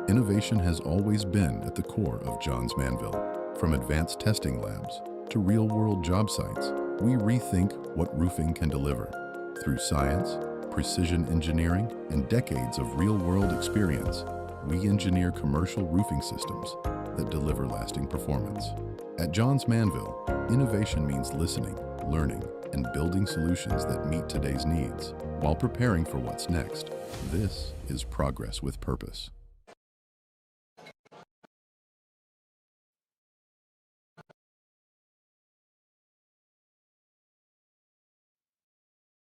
Innovation has always been at the core of Johns Manville. From advanced testing labs to real-world job sites, we rethink what roofing can deliver. Through science, precision engineering, and decades of real-world experience, we engineer commercial roofing systems that deliver lasting performance. At Johns Manville, innovation means listening, learning, and building solutions that meet today's needs while preparing for what's next. This is progress with purpose.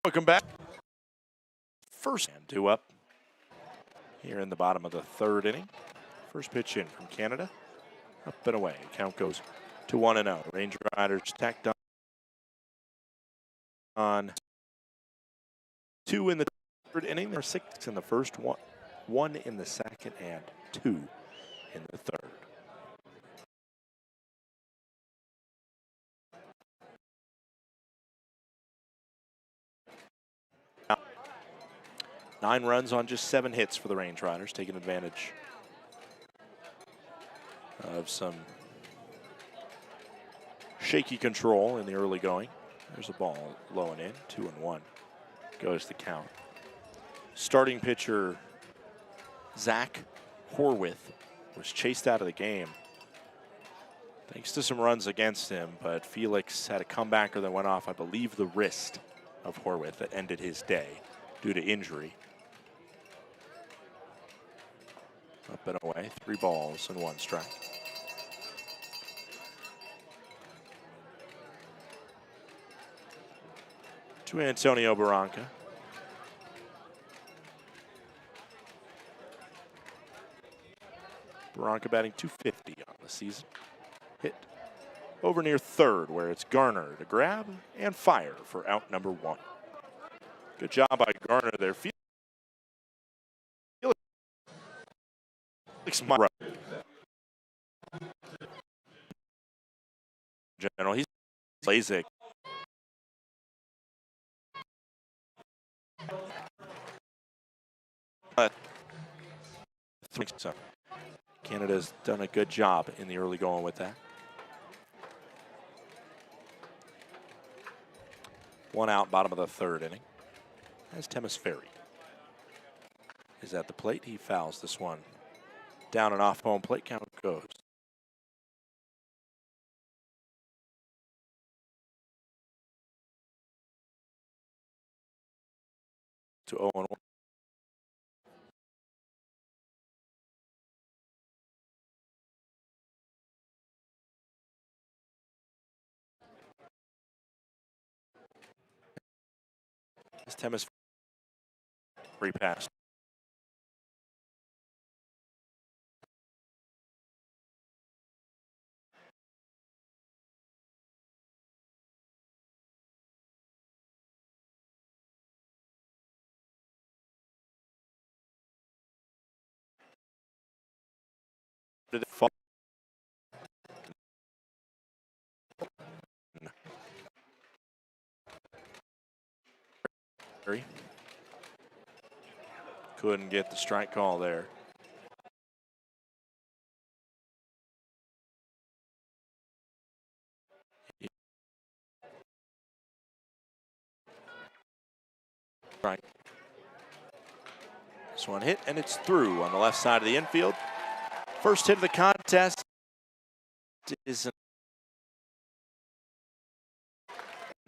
Welcome back. First and 2 up here in the bottom of the 3rd inning. First pitch in from Canada. Up and away. Count goes to 1-0. Range Riders tacked on 2 in the 3rd inning. There are 6 in the first, 1 in the 2nd, and 2 in the 3rd. Nine runs on just 7 hits for the Range Riders, taking advantage of some shaky control in the early going. There's a ball low and in, 2-1. Goes the count. Starting pitcher Zach Horwith was chased out of the game thanks to some runs against him, but Felix had a comebacker that went off, I believe, the wrist of Horwith that ended his day due to injury. Up and away, 3 balls and 1 strike. To Antonio Barranca. Barranca batting .250 on the season. Hit over near third, where it's Garner to grab and fire for out number 1. Good job by Garner there. Felix right. General, he's Blazek. So Canada's done a good job in the early going with that. 1 out, bottom of the 3rd inning. As Temis Ferry is at the plate. He fouls this one down and off home plate. Count goes to 0-1. As Temis repass. Did it fall? Couldn't get the strike call there. Right. This one hit, and it's through on the left side of the infield. First hit of the contest is an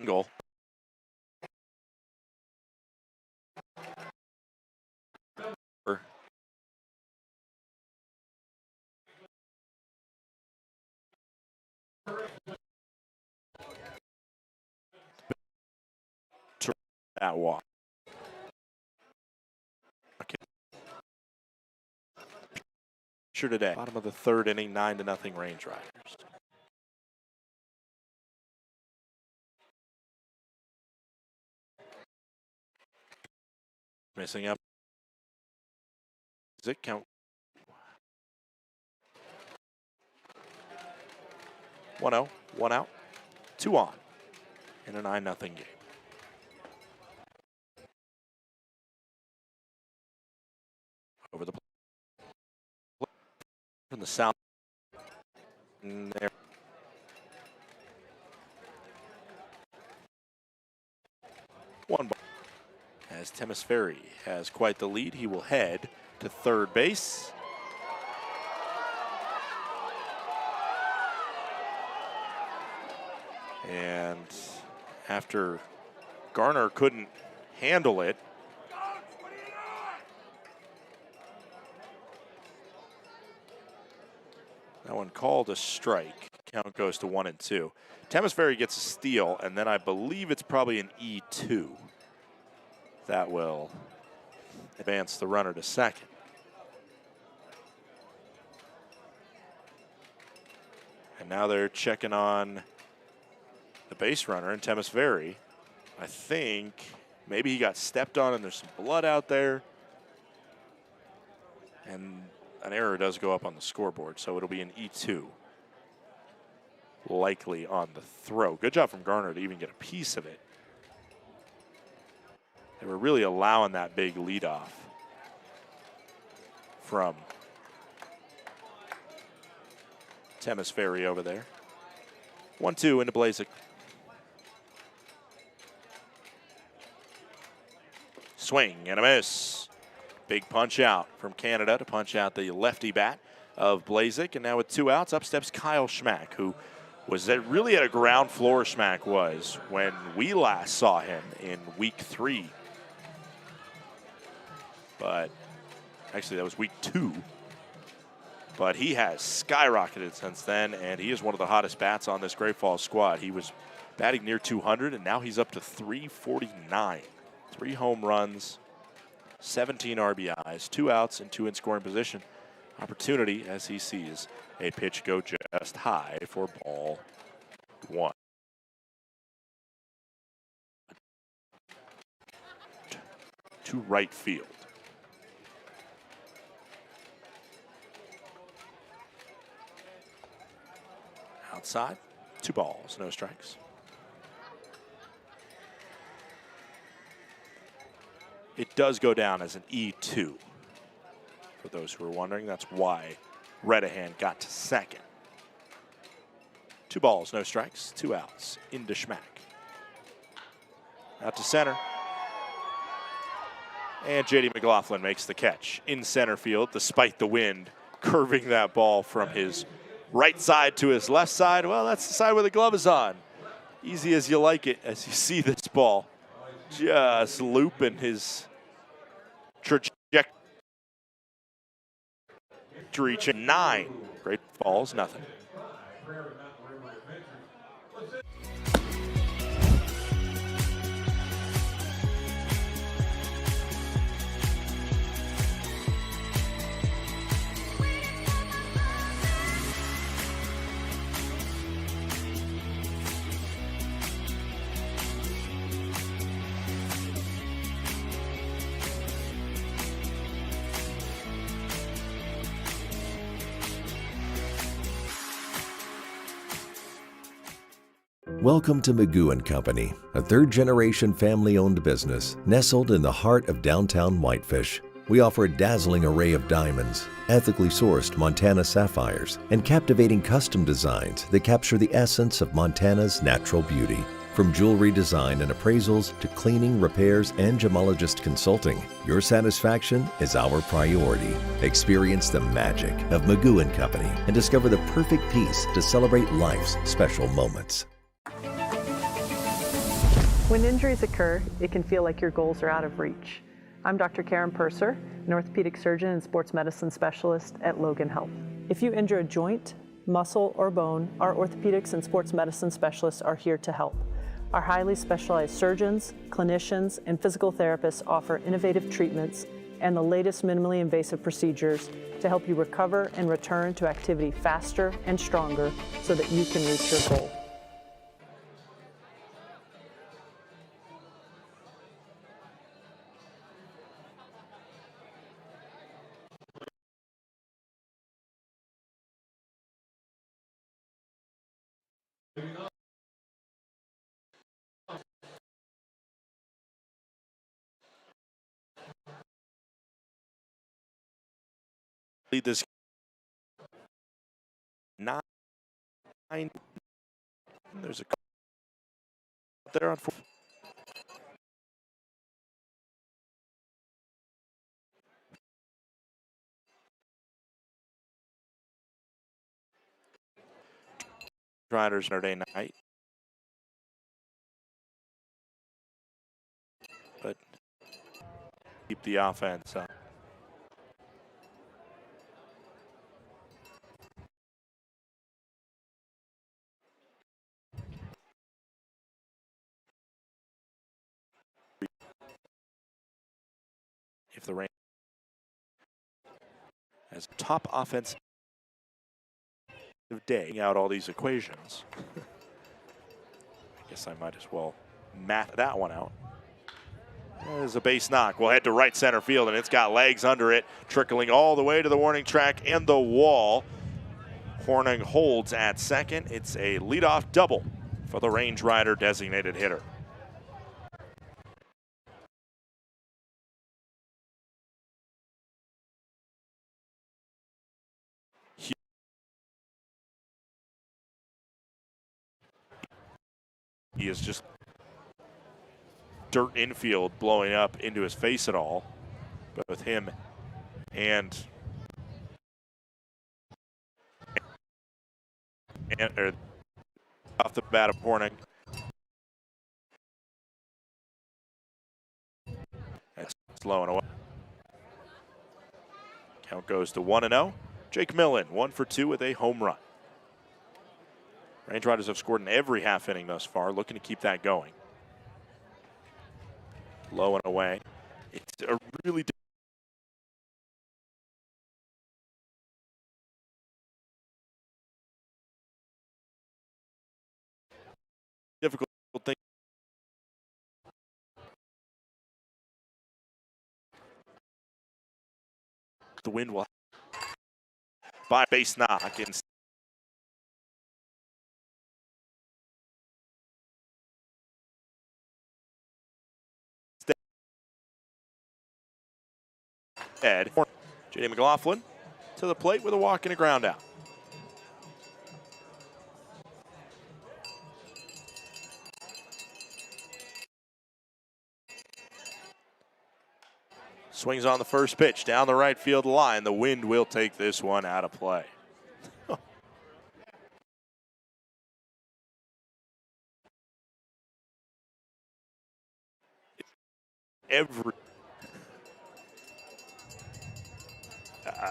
goal. That walk. Okay. Sure today. Bottom of the 3rd inning, 9-0 Range Riders. Missing up. Does it count? 1-0, 1 out, 2 on in a 9-0 game. Over the from the south. And there. One ball. As Temis Ferry has quite the lead, he will head to 3rd base. And after Garner couldn't handle it, that one called a strike. Count goes to 1-2. Temis Ferry gets a steal, and then I believe it's probably an E2. That will advance the runner to 2nd. And now they're checking on the base runner, and Temis Ferry. I think maybe he got stepped on and there's some blood out there. And an error does go up on the scoreboard, so it'll be an E2. Likely on the throw. Good job from Garner to even get a piece of it. They were really allowing that big leadoff from Temis Ferry over there. 1-2 into Blazek. Swing and a miss. Big punch out from Canada to punch out the lefty bat of Blazek. And now with 2 outs, up steps Kyle Schmack, who was really at a ground floor. Schmack was when we last saw him in week 3. But actually that was week 2 but he has skyrocketed since then, and he is one of the hottest bats on this Great Falls squad. He was batting near 200, and now he's up to 349. 3 home runs, 17 RBIs, 2 outs, and 2 in scoring position. Opportunity as he sees a pitch go just high for ball 1. To right field. Outside, 2 balls, no strikes. It does go down as an E2. For those who are wondering, that's why Redahan got to second. 2 balls, no strikes, 2 outs, into Schmack. Out to center. And J.D. McLaughlin makes the catch in center field, despite the wind curving that ball from his right side to his left side. Well, that's the side where the glove is on. Easy as you like it, as you see this ball just looping his trajectory. Reaching 9. Great Falls, nothing. Welcome to Magoo & Company, a third-generation family-owned business nestled in the heart of downtown Whitefish. We offer a dazzling array of diamonds, ethically sourced Montana sapphires, and captivating custom designs that capture the essence of Montana's natural beauty. From jewelry design and appraisals to cleaning, repairs, and gemologist consulting, your satisfaction is our priority. Experience the magic of Magoo & Company and discover the perfect piece to celebrate life's special moments. When injuries occur, it can feel like your goals are out of reach. I'm Dr. Karen Purser, an orthopedic surgeon and sports medicine specialist at Logan Health. If you injure a joint, muscle, or bone, our orthopedics and sports medicine specialists are here to help. Our highly specialized surgeons, clinicians, and physical therapists offer innovative treatments and the latest minimally invasive procedures to help you recover and return to activity faster and stronger so that you can reach your goal. Lead this 9. There's a there on 4. Riders Saturday night, but keep the offense up. If the rain as top offensive day out all these equations, I guess I might as well mat that one out. There's a base knock. We'll head to right center field, and it's got legs under it, trickling all the way to the warning track and the wall. Horning holds at second. It's a leadoff double for the Range Rider designated hitter. He is just dirt infield blowing up into his face at all, but with him and off the bat of Horning. That's low and away. Count goes to 1-0. Jake Millen, 1 for 2 with a home run. Range Riders have scored in every half inning thus far, looking to keep that going. Low and away. It's a really difficult thing. The wind will by base knock instead. J.D. McLaughlin to the plate with a walk and a ground out. Swings on the first pitch down the right field line. The wind will take this one out of play.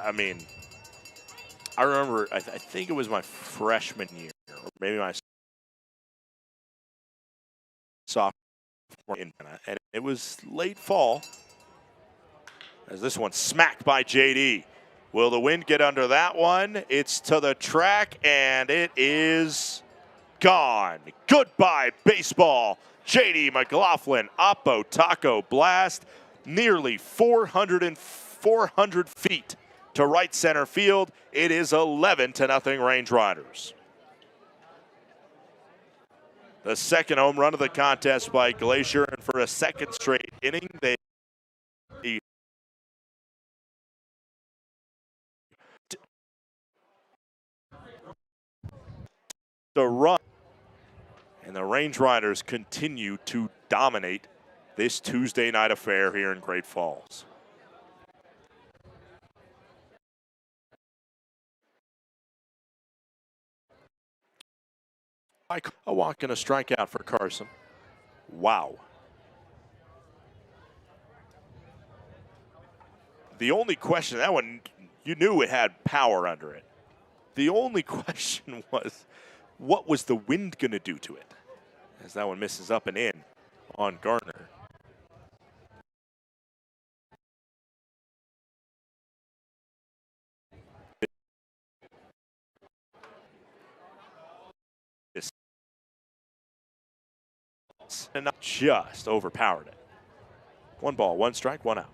I mean, I remember, I think it was my freshman year, or maybe my sophomore, and it was late fall. As this one smacked by JD. Will the wind get under that one? It's to the track, and it is gone. Goodbye, baseball. JD McLaughlin, Oppo Taco Blast, nearly 400 feet to right center field. It is 11-0 Range Riders. The second home run of the contest by Glacier, and for a second straight inning, they the run, and the Range Riders continue to dominate this Tuesday night affair here in Great Falls. A walk and a strikeout for Carson. Wow. The only question, that one, you knew it had power under it. The only question was, what was the wind going to do to it? As that one misses up and in on Garner. And not just overpowered it. 1 ball, 1 strike, 1 out.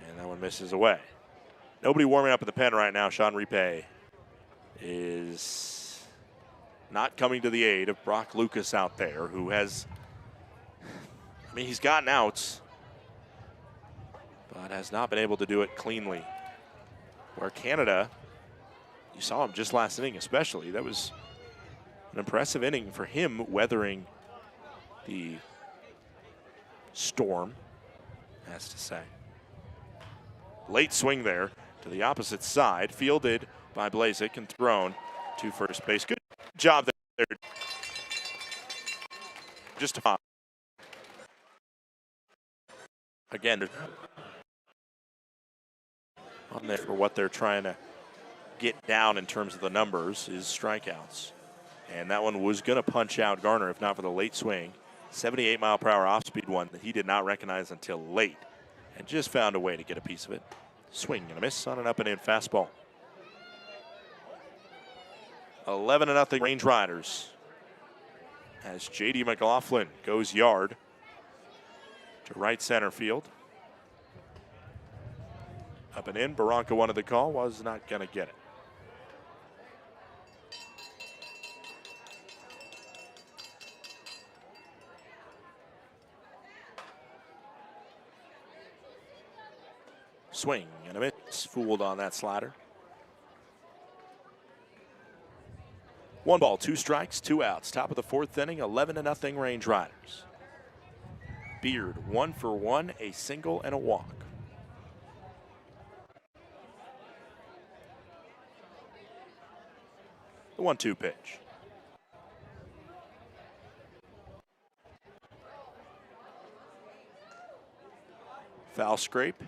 And that one misses away. Nobody warming up in the pen right now. Sean Ripe is not coming to the aid of Brock Lucas out there, who has, I mean, he's gotten outs, but has not been able to do it cleanly. Where Canada, you saw him just last inning especially. That was an impressive inning for him, weathering the storm, has to say. Late swing there to the opposite side, fielded by Blazik and thrown to first base. Good job there. Just again, on there for what they're trying to get down in terms of the numbers is strikeouts. And that one was going to punch out Garner if not for the late swing. 78-mile-per-hour off-speed one that he did not recognize until late, and just found a way to get a piece of it. Swing and a miss on an up-and-in fastball. 11-0 Range Riders as J.D. McLaughlin goes yard to right center field. Up and in, Barranca wanted the call, was not going to get it. Swing and a miss, fooled on that slider. 1 ball, 2 strikes, 2 outs. Top of the 4th inning, 11-0 Range Riders. Beard, 1 for 1, a single and a walk. The 1-2 pitch. Foul scrape.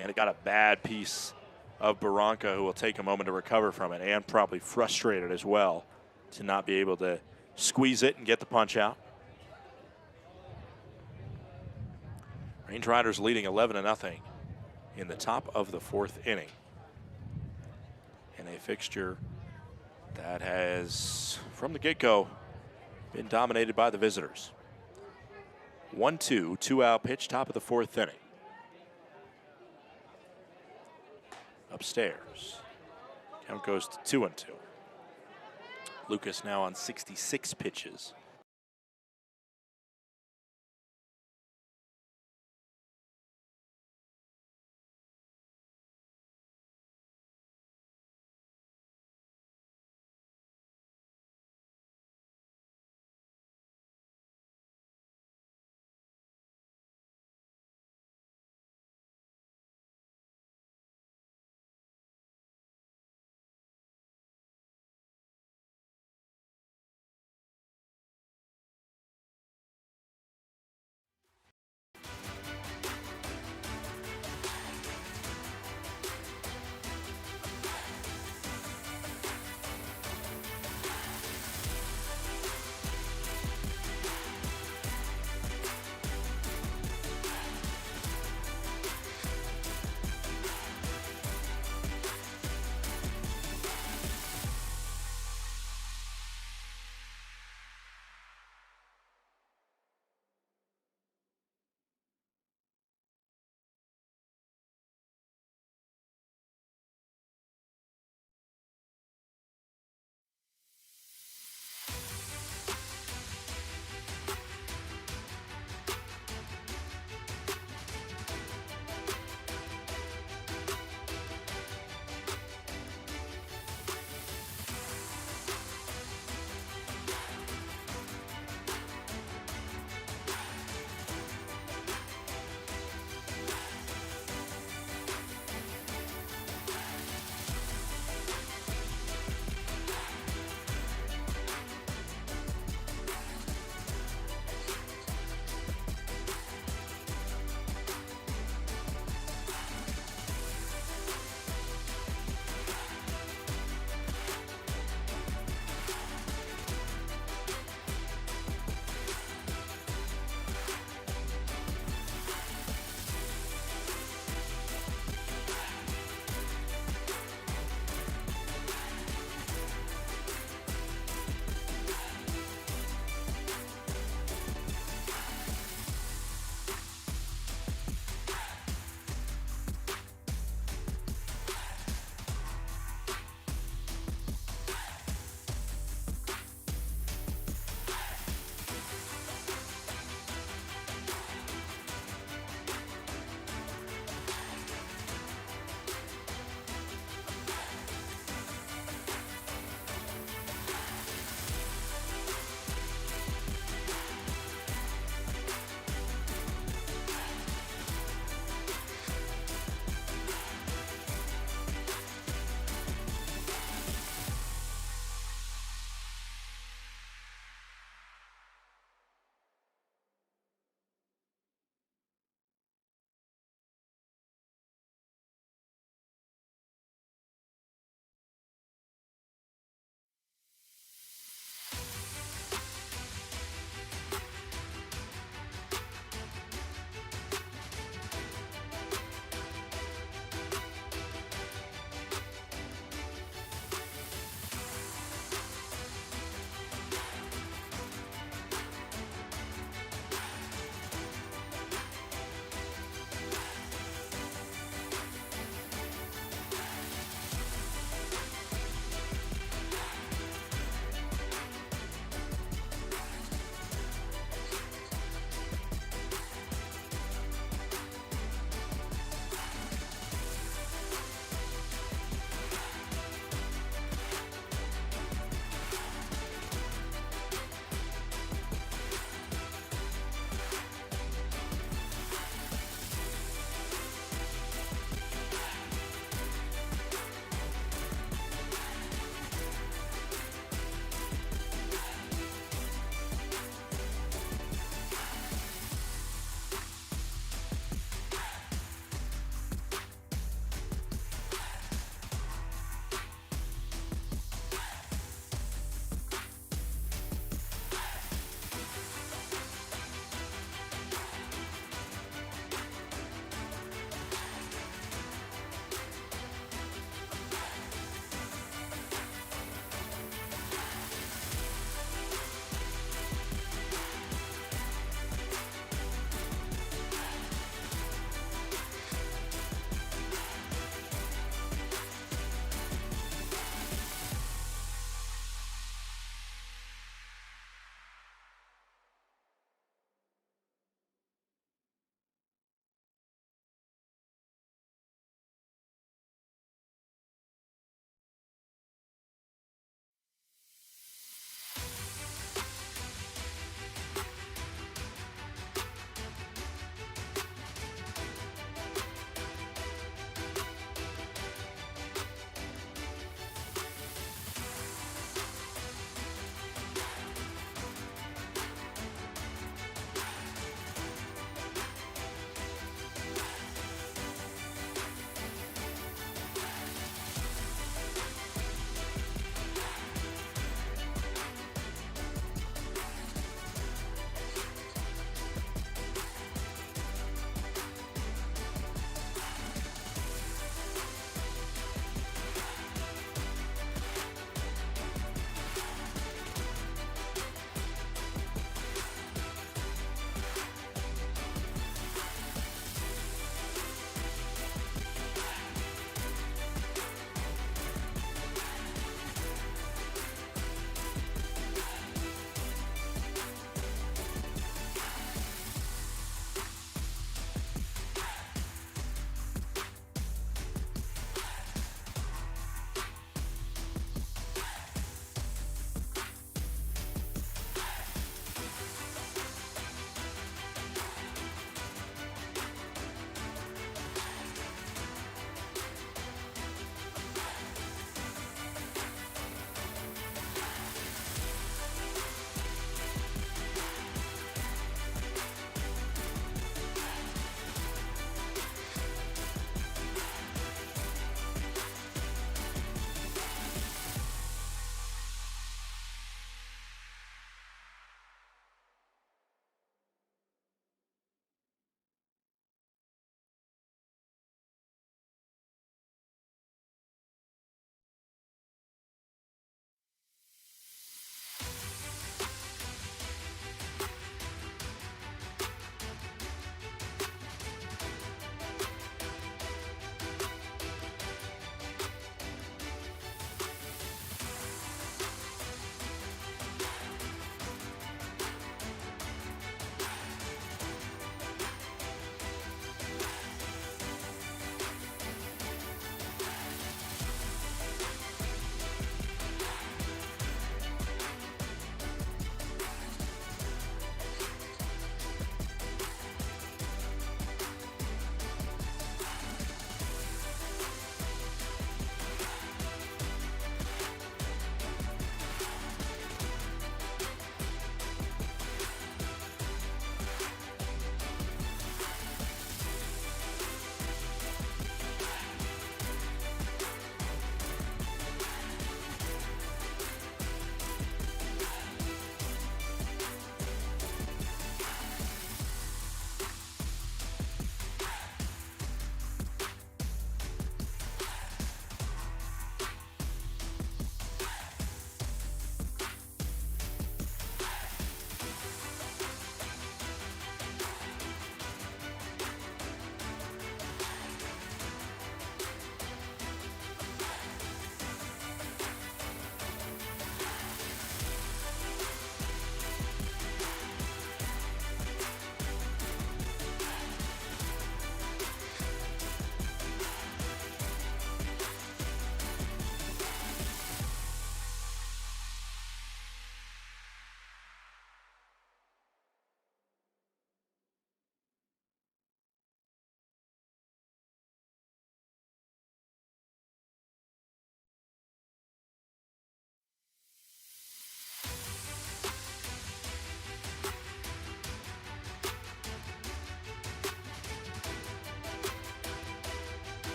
And it got a bad piece of Barranca, who will take a moment to recover from it, and probably frustrated as well to not be able to squeeze it and get the punch out. Range Riders leading 11-0 in the top of the 4th inning. In a fixture that has, from the get-go, been dominated by the visitors. 1-2, 2-out pitch, top of the 4th inning. Upstairs. Count goes to 2-2. Lucas now on 66 pitches.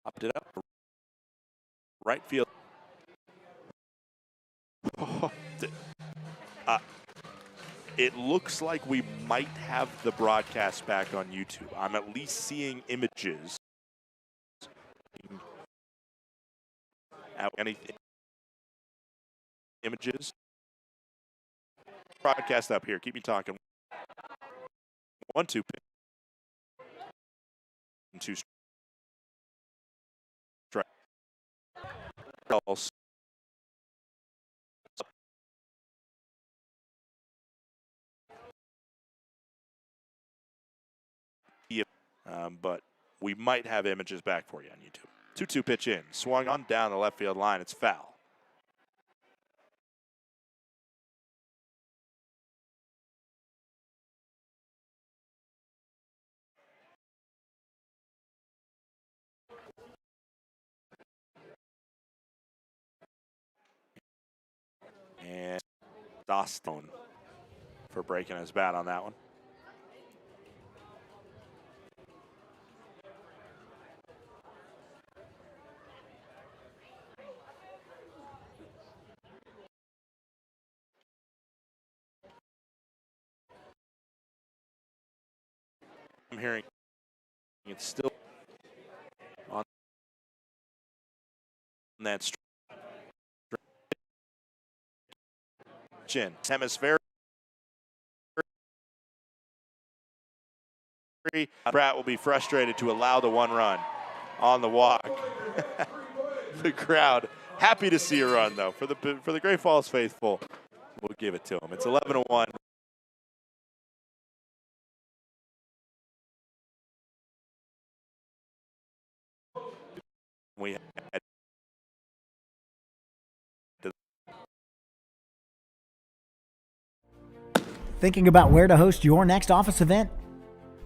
Popped it up. Right field. It looks like we might have the broadcast back on YouTube. I'm at least seeing images. Anything? Images? Broadcast up here. Keep me talking. 1-2 pitch. 2 strike. But we might have images back for you on YouTube. 2-2 pitch in. Swung on down the left field line. It's foul. And Dostone for breaking his bat on that one. I'm hearing it's still on that chin. Hemisphere. Pratt will be frustrated to allow the 1 run on the walk. The crowd happy to see a run though for the Great Falls faithful. We'll give it to him. It's 11-1. We had Thinking about where to host your next office event?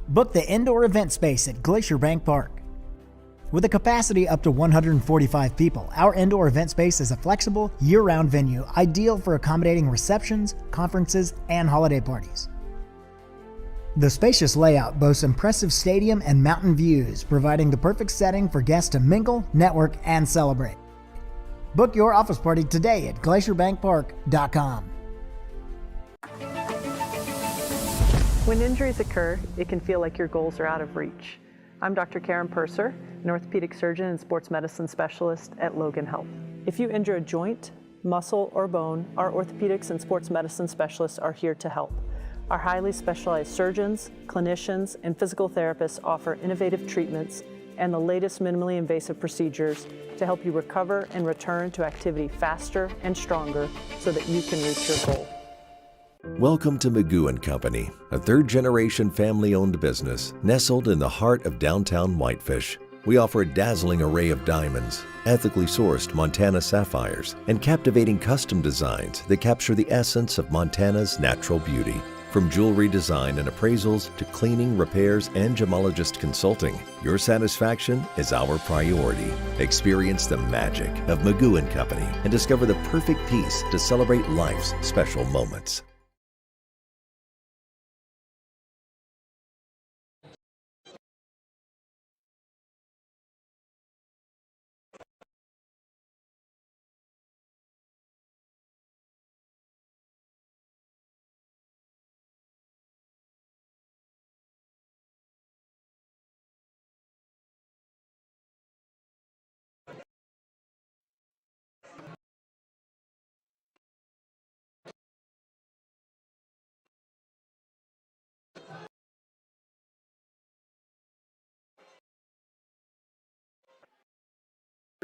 Book the indoor event space at Glacier Bank Park. With a capacity up to 145 people, our indoor event space is a flexible, year-round venue ideal for accommodating receptions, conferences, and holiday parties. The spacious layout boasts impressive stadium and mountain views, providing the perfect setting for guests to mingle, network, and celebrate. Book your office party today at glacierbankpark.com. When injuries occur, it can feel like your goals are out of reach. I'm Dr. Karen Purser, an orthopedic surgeon and sports medicine specialist at Logan Health. If you injure a joint, muscle, or bone, our orthopedics and sports medicine specialists are here to help. Our highly specialized surgeons, clinicians, and physical therapists offer innovative treatments and the latest minimally invasive procedures to help you recover and return to activity faster and stronger so that you can reach your goal. Welcome to Magoo & Company, a third-generation family-owned business nestled in the heart of downtown Whitefish. We offer a dazzling array of diamonds, ethically sourced Montana sapphires, and captivating custom designs that capture the essence of Montana's natural beauty. From jewelry design and appraisals to cleaning, repairs, and gemologist consulting, your satisfaction is our priority. Experience the magic of Magoo & Company and discover the perfect piece to celebrate life's special moments.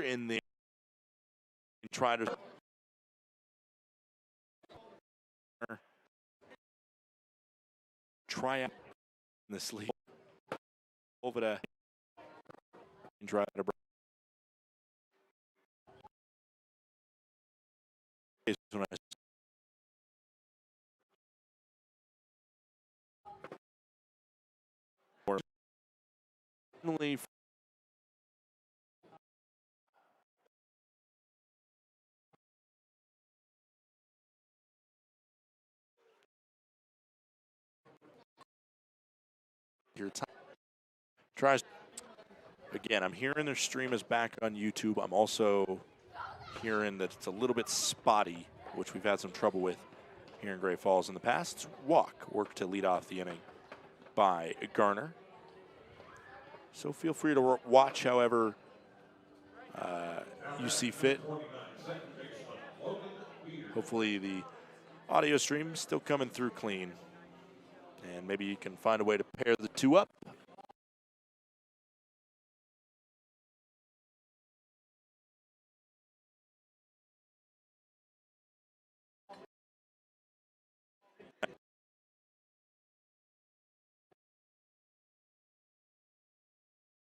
in the try to try out in the sleep over to try to your time tries Again, I'm hearing their stream is back on YouTube. I'm also hearing that it's a little bit spotty, which we've had some trouble with here in Great Falls in the past. It's work to lead off the inning by Garner. So feel free to watch however you see fit. Hopefully the audio stream is still coming through clean. And maybe you can find a way to pair the two up.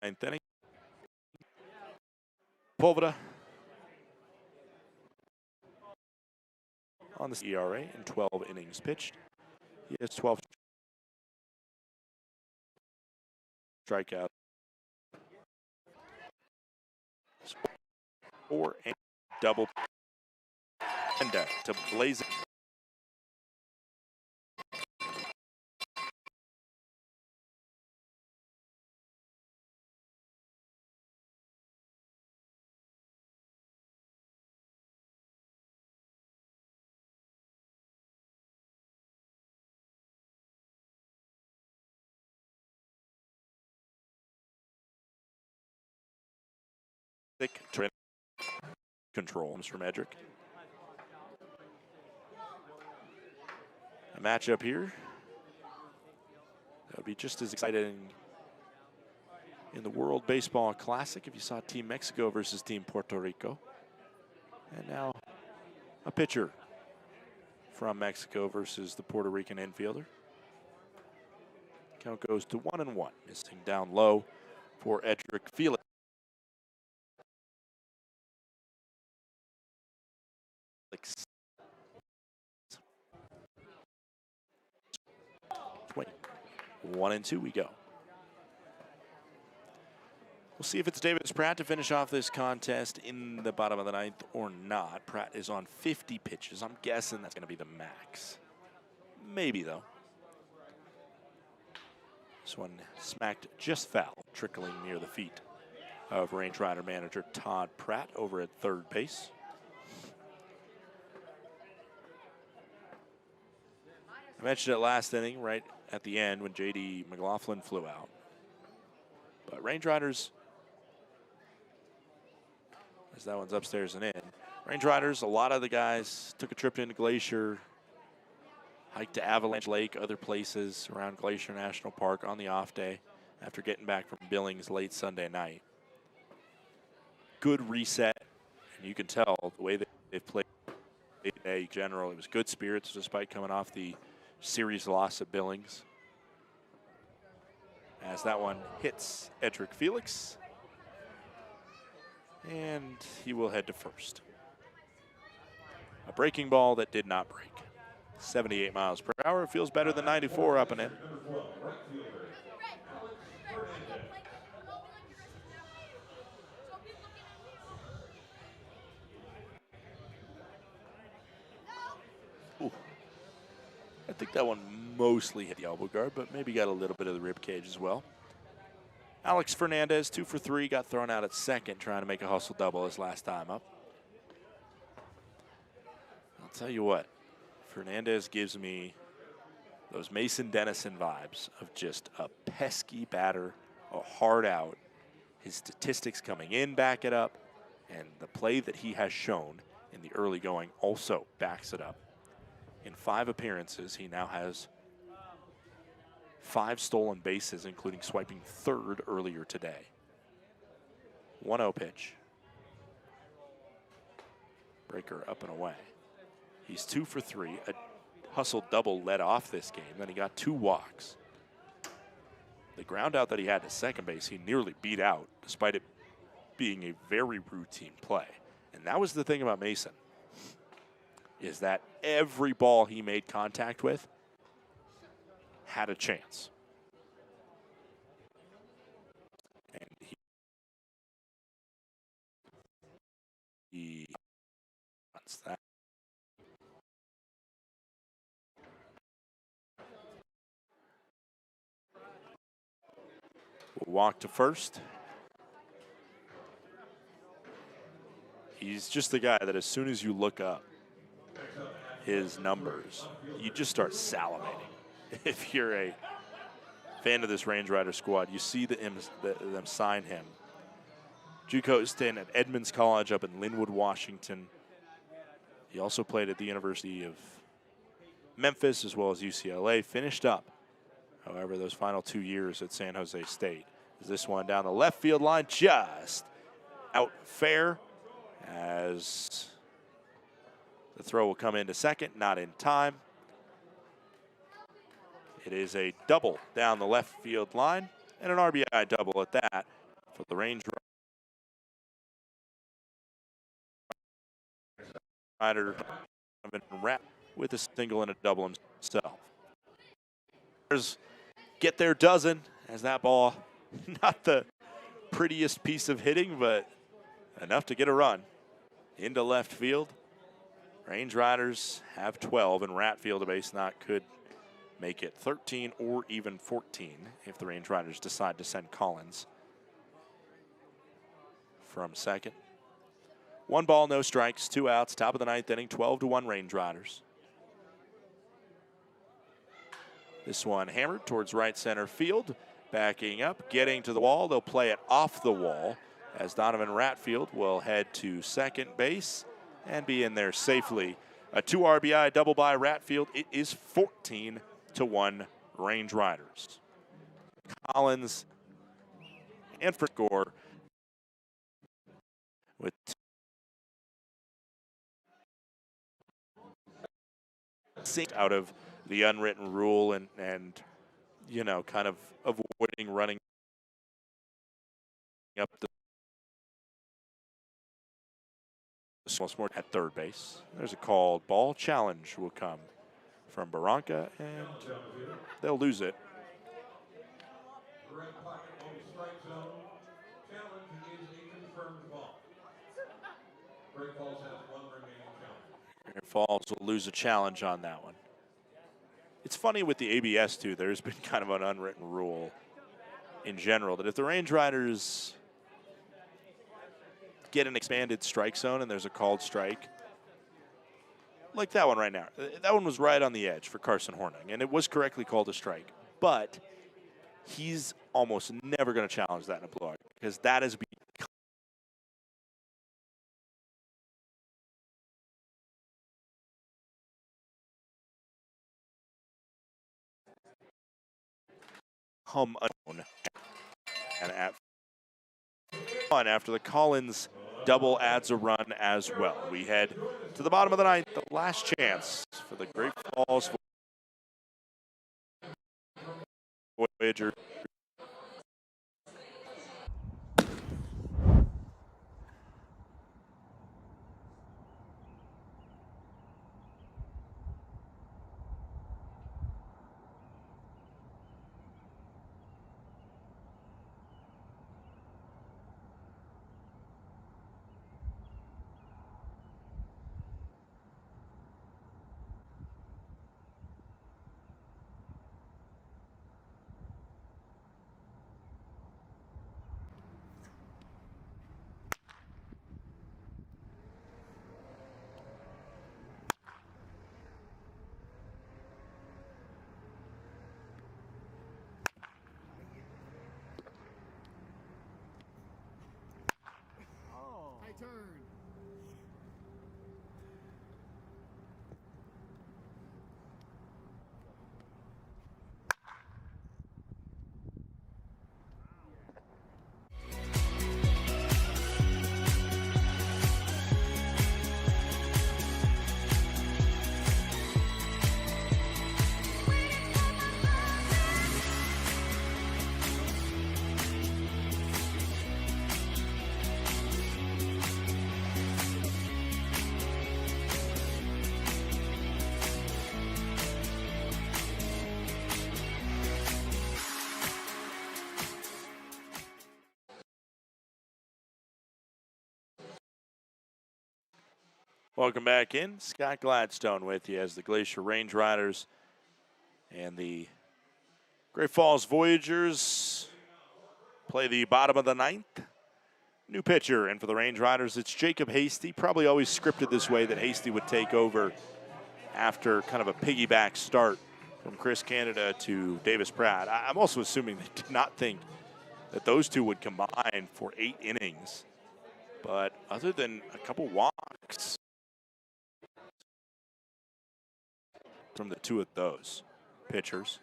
Ninth inning. Pulveda on the ERA in 12 innings pitched. He has 12 strikeouts. 4 and double and to blaze it. Thick control from Edric. A matchup here that would be just as exciting in the World Baseball Classic if you saw Team Mexico versus Team Puerto Rico. And now a pitcher from Mexico versus the Puerto Rican infielder. Count goes to 1-1, missing down low for Edric Felix. Wait, 1-2 we go. We'll see if it's Davis Pratt to finish off this contest in the bottom of the ninth or not. Pratt is on 50 pitches. I'm guessing that's going to be the max. Maybe, though. This one smacked just foul, trickling near the feet of Range Rider manager Todd Pratt over at third base. I mentioned it last inning, right at the end when J.D. McLaughlin flew out. But Range Riders, as that one's upstairs and in. Range Riders, a lot of the guys took a trip into Glacier, hiked to Avalanche Lake, other places around Glacier National Park on the off day after getting back from Billings late Sunday night. Good reset, and you can tell the way that they've played today in general. It was good spirits despite coming off the series loss at Billings. As that one hits Edric Felix, and he will head to first. A breaking ball that did not break. 78 miles per hour. Feels better than 94 up and in. Ooh. I think that one mostly hit the elbow guard, but maybe got a little bit of the rib cage as well. Alex Fernandez, 2 for 3, got thrown out at second, trying to make a hustle double his last time up. I'll tell you what, Fernandez gives me those Mason Dennison vibes of just a pesky batter, a hard out. His statistics coming in back it up, and the play that he has shown in the early going also backs it up. In 5 appearances, he now has 5 stolen bases, including swiping third earlier today. 1-0 pitch. Breaker up and away. He's 2 for 3. A hustle double led off this game. Then he got 2 walks. The ground out that he had to second base, he nearly beat out, despite it being a very routine play. And that was the thing about Mason, is that every ball he made contact with had a chance. And he wants that. Will walk to first. He's just the guy that as soon as you look up his numbers, you just start salivating. If you're a fan of this Range Rider squad, you see them sign him. JUCO stint at Edmonds College up in Linwood, Washington. He also played at the University of Memphis as well as UCLA. Finished up, however, those final 2 years at San Jose State. This one down the left field line, just out fair, as the throw will come into second, not in time. It is a double down the left field line, and an RBI double at that for the Range Rider with a single and a double himself. Get their dozen, as that ball, not the prettiest piece of hitting, but enough to get a run into left field. Range Riders have 12, and Ratfield, a base knock, could make it 13 or even 14 if the Range Riders decide to send Collins from second. 1 ball, no strikes, 2 outs, top of the 9th inning, 12-1 Range Riders. This one hammered towards right center field, backing up, getting to the wall. They'll play it off the wall as Donovan Ratfield will head to second base and be in there safely. A 2 RBI double by Ratfield. It is 14-1 Range Riders. Collins and for score with out of the unwritten rule and you know, kind of avoiding running up the more at third base. There's a called ball. Challenge will come from Barranca, and they'll lose it. Red pocket on the strike zone. Challenge is a confirmed ball. Great Falls has 1 remaining challenge. Great Falls will lose a challenge on that one. It's funny with the ABS, too. There's been kind of an unwritten rule in general that if the Range Riders get an expanded strike zone and there's a called strike, like that one right now, that one was right on the edge for Carson Horning, and it was correctly called a strike. But he's almost never going to challenge that in a blowout because that has become unknown. And after the Collins double adds a run as well. We head to the bottom of the 9th, the last chance for the Great Falls Voyagers. Welcome back in. Scott Gladstone with you as the Glacier Range Riders and the Great Falls Voyagers play the bottom of the 9th. New pitcher, and for the Range Riders, it's Jacob Hasty. Probably always scripted this way, that Hasty would take over after kind of a piggyback start from Chris Canada to Davis Pratt. I'm also assuming they did not think that those two would combine for 8 innings. But other than a couple walks from the two of those pitchers,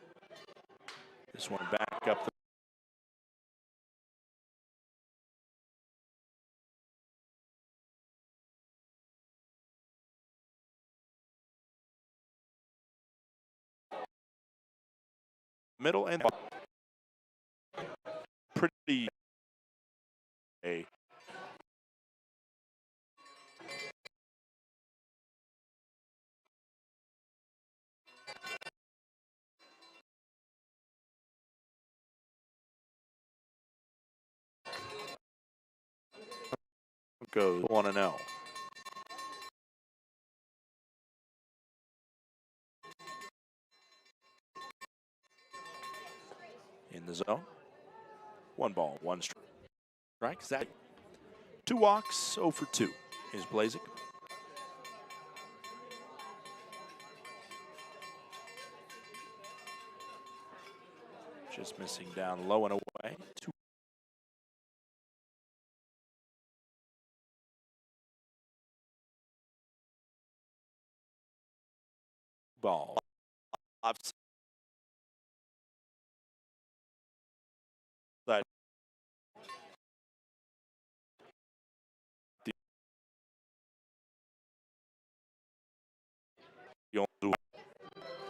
this one back up the middle and pretty goes 1-0. In the zone. 1 ball, 1 strike. Zach. 2 walks, 0 for 2 is Blazik. Just missing down low and away. 2 ball. Offside.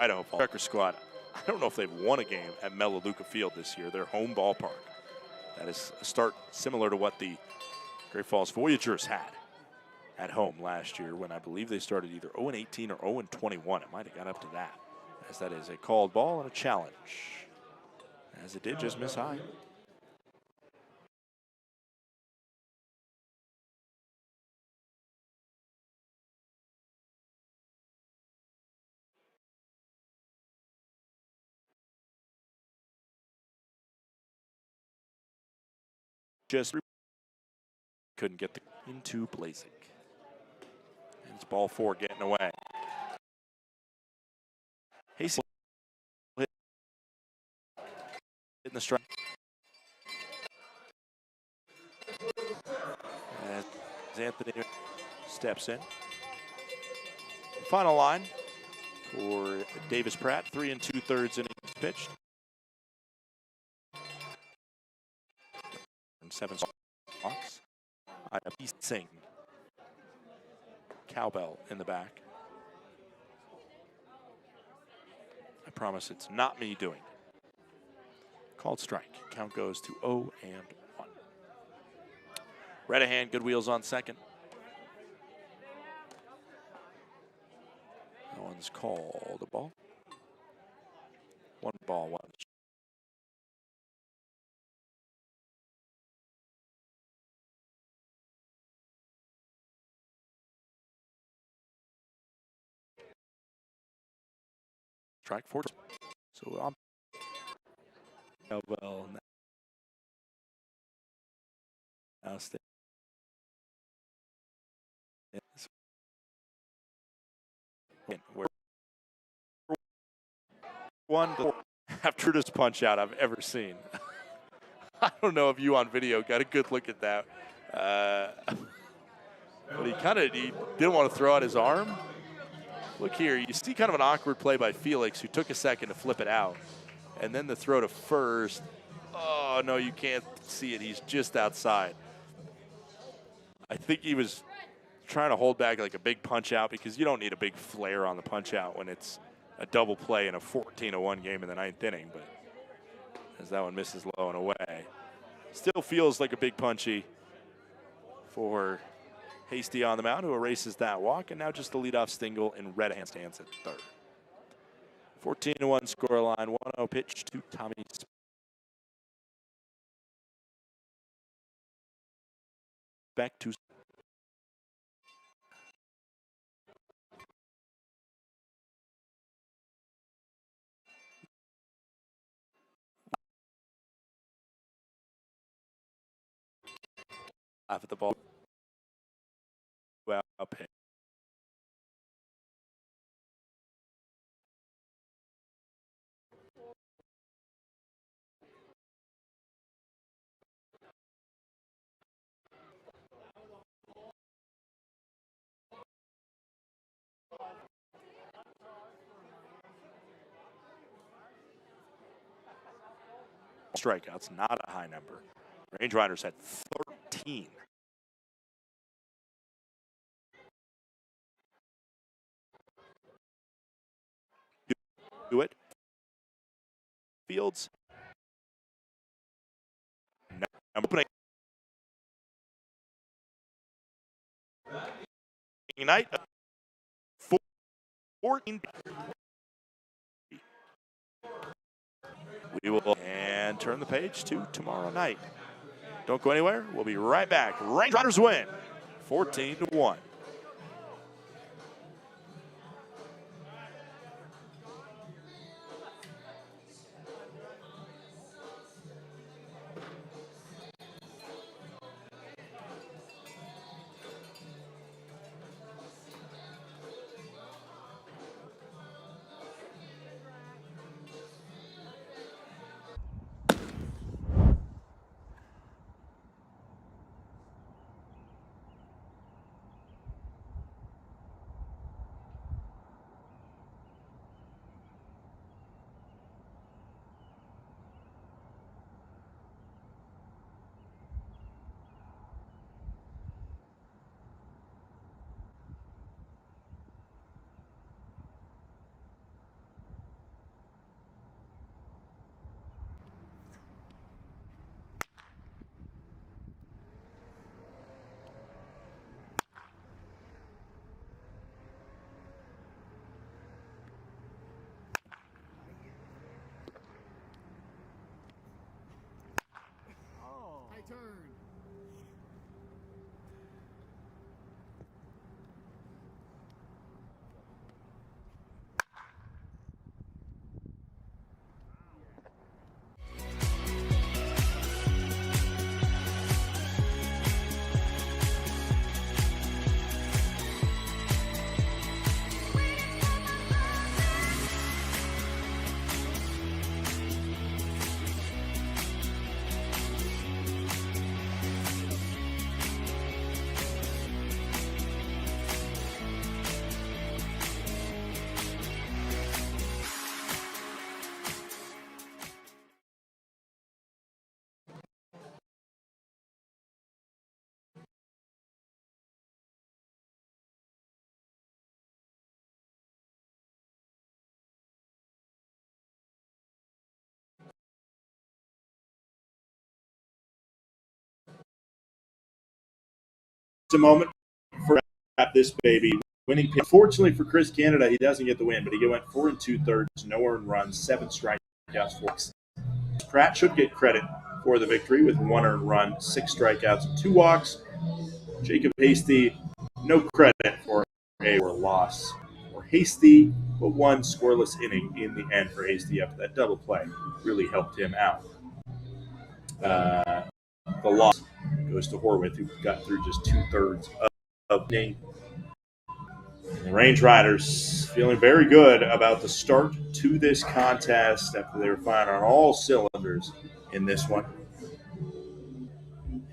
Idaho Falls Record Squad. I don't know if they've won a game at Melaleuca Field this year, their home ballpark. That is a start similar to what the Great Falls Voyagers had at home last year, when I believe they started either 0-18 or 0-21. It might have got up to that, as that is a called ball and a challenge, as it did just miss high. Just couldn't get into Blazik. And it's ball 4 getting away. Hasty hit in the strike. As Anthony steps in. Final line for Davis Pratt, 3 2/3 innings pitched. 7 walks. Singh. Cowbell in the back. I promise it's not me doing it. Called strike. Count goes to 0-1. Redahan, good wheels on second. No one's called a ball. 1 ball, 1. Strike 4. So I'm well now stay. We're 1 after this punch out I've ever seen. I don't know if you on video got a good look at that, but he didn't want to throw out his arm. Look here, you see kind of an awkward play by Felix, who took a second to flip it out. And then the throw to first. Oh, no, you can't see it. He's just outside. I think he was trying to hold back like a big punch out, because you don't need a big flare on the punch out when it's a double play in a 14-1 game in the 9th inning. But as that one misses low and away. Still feels like a big punchy for Hasty on the mound, who erases that walk, and now just the leadoff single, and Redahan stands at third. 14-1 scoreline, 1-0 pitch to Tommy. Back to At the ball. Well, pitch. Strikeouts, not a high number. Range Riders had 13. Do it. Fields. No, opening night. 14. We will and turn the page to tomorrow night. Don't go anywhere. We'll be right back. Range Riders win 14-1. A moment for wrap this baby. Winning pitch. Fortunately for Chris Canada, he doesn't get the win, but he went 4 2/3, no earned runs, 7 strikeouts, 4. Pratt should get credit for the victory with 1 earned run, 6 strikeouts, and 2 walks. Jacob Hasty, no credit for a loss or Hasty, but 1 scoreless inning in the end for Hasty after that double play really helped him out. The loss goes to Horwith, who got through just 2/3 of the inning. The Range Riders feeling very good about the start to this contest after they were firing on all cylinders in this one.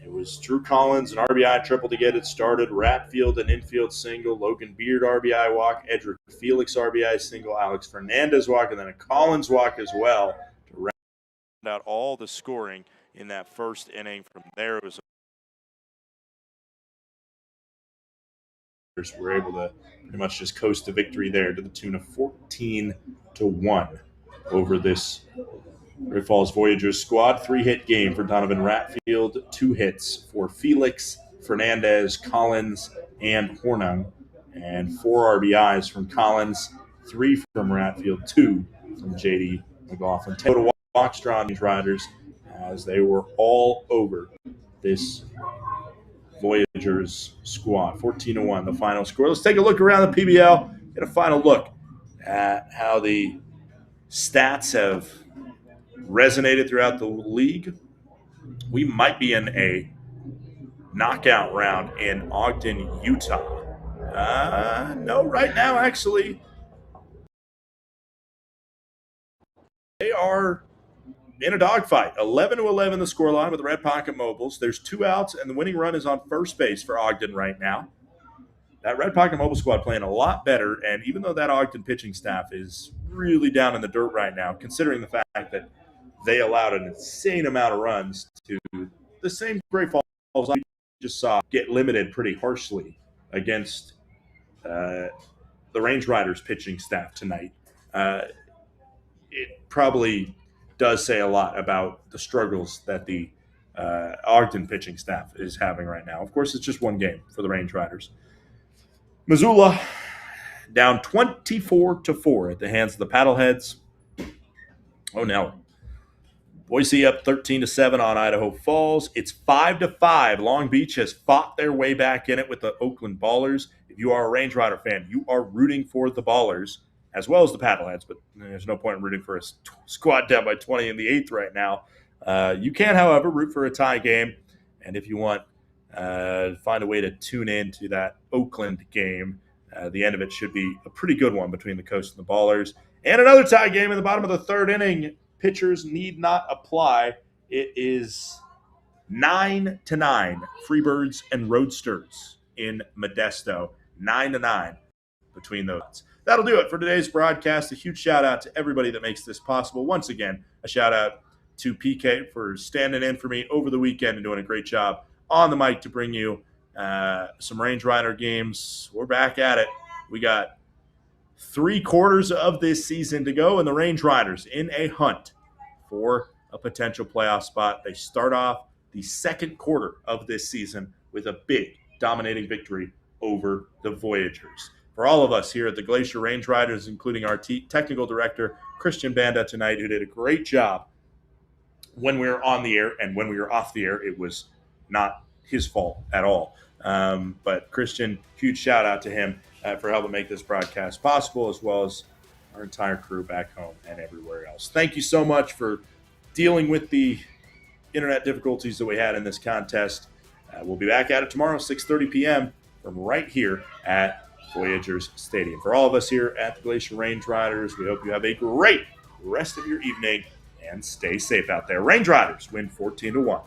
It was Drew Collins, an RBI triple to get it started, Ratfield an infield single, Logan Beard RBI walk, Edric Felix RBI single, Alex Fernandez walk, and then a Collins walk as well to round out all the scoring in that first inning. From there, it was were able to pretty much just coast to victory there to the tune of 14-1 over this Great Falls Voyagers squad. 3-hit game for Donovan Ratfield, 2 hits for Felix, Fernandez, Collins, and Hornung, and 4 RBIs from Collins, 3 from Ratfield, 2 from JD McLaughlin. Total walks drawn these Riders as they were all over this Voyagers squad. 14-1, the final score. Let's take a look around the PBL, get a final look at how the stats have resonated throughout the league. We might be in a knockout round in Ogden, Utah? No, right now, actually, they are in a dogfight. 11-11 the scoreline with the Red Pocket Mobiles. There's 2 outs, and the winning run is on first base for Ogden right now. That Red Pocket Mobile squad playing a lot better, and even though that Ogden pitching staff is really down in the dirt right now, considering the fact that they allowed an insane amount of runs to the same Great Falls we just saw get limited pretty harshly against the Range Riders pitching staff tonight. It probably does say a lot about the struggles that the Ogden pitching staff is having right now. Of course, it's just one game for the Range Riders. Missoula down 24-4 at the hands of the Paddleheads. Oh, no. Boise up 13-7 on Idaho Falls. It's 5-5. Long Beach has fought their way back in it with the Oakland Ballers. If you are a Range Rider fan, you are rooting for the Ballers as well as the Paddleheads, but there's no point in rooting for a squad down by 20 in the 8th right now. You can, however, root for a tie game, and if you want, find a way to tune in to that Oakland game. The end of it should be a pretty good one between the Coast and the Ballers. And another tie game in the bottom of the 3rd inning. Pitchers need not apply. It is 9-9. Freebirds and Roadsters in Modesto. 9-9 between those. That'll do it for today's broadcast. A huge shout out to everybody that makes this possible. Once again, a shout out to PK for standing in for me over the weekend and doing a great job on the mic to bring you some Range Rider games. We're back at it. We got 3/4 of this season to go, and the Range Riders in a hunt for a potential playoff spot. They start off the 2nd quarter of this season with a big dominating victory over the Voyagers. For all of us here at the Glacier Range Riders, including our technical director, Christian Banda, tonight, who did a great job when we were on the air, and when we were off the air, it was not his fault at all. But Christian, huge shout out to him for helping make this broadcast possible, as well as our entire crew back home and everywhere else. Thank you so much for dealing with the internet difficulties that we had in this contest. We'll be back at it tomorrow, 6:30 p.m. from right here at Voyagers Stadium. For all of us here at the Glacier Range Riders, we hope you have a great rest of your evening and stay safe out there. Range Riders win 14-1.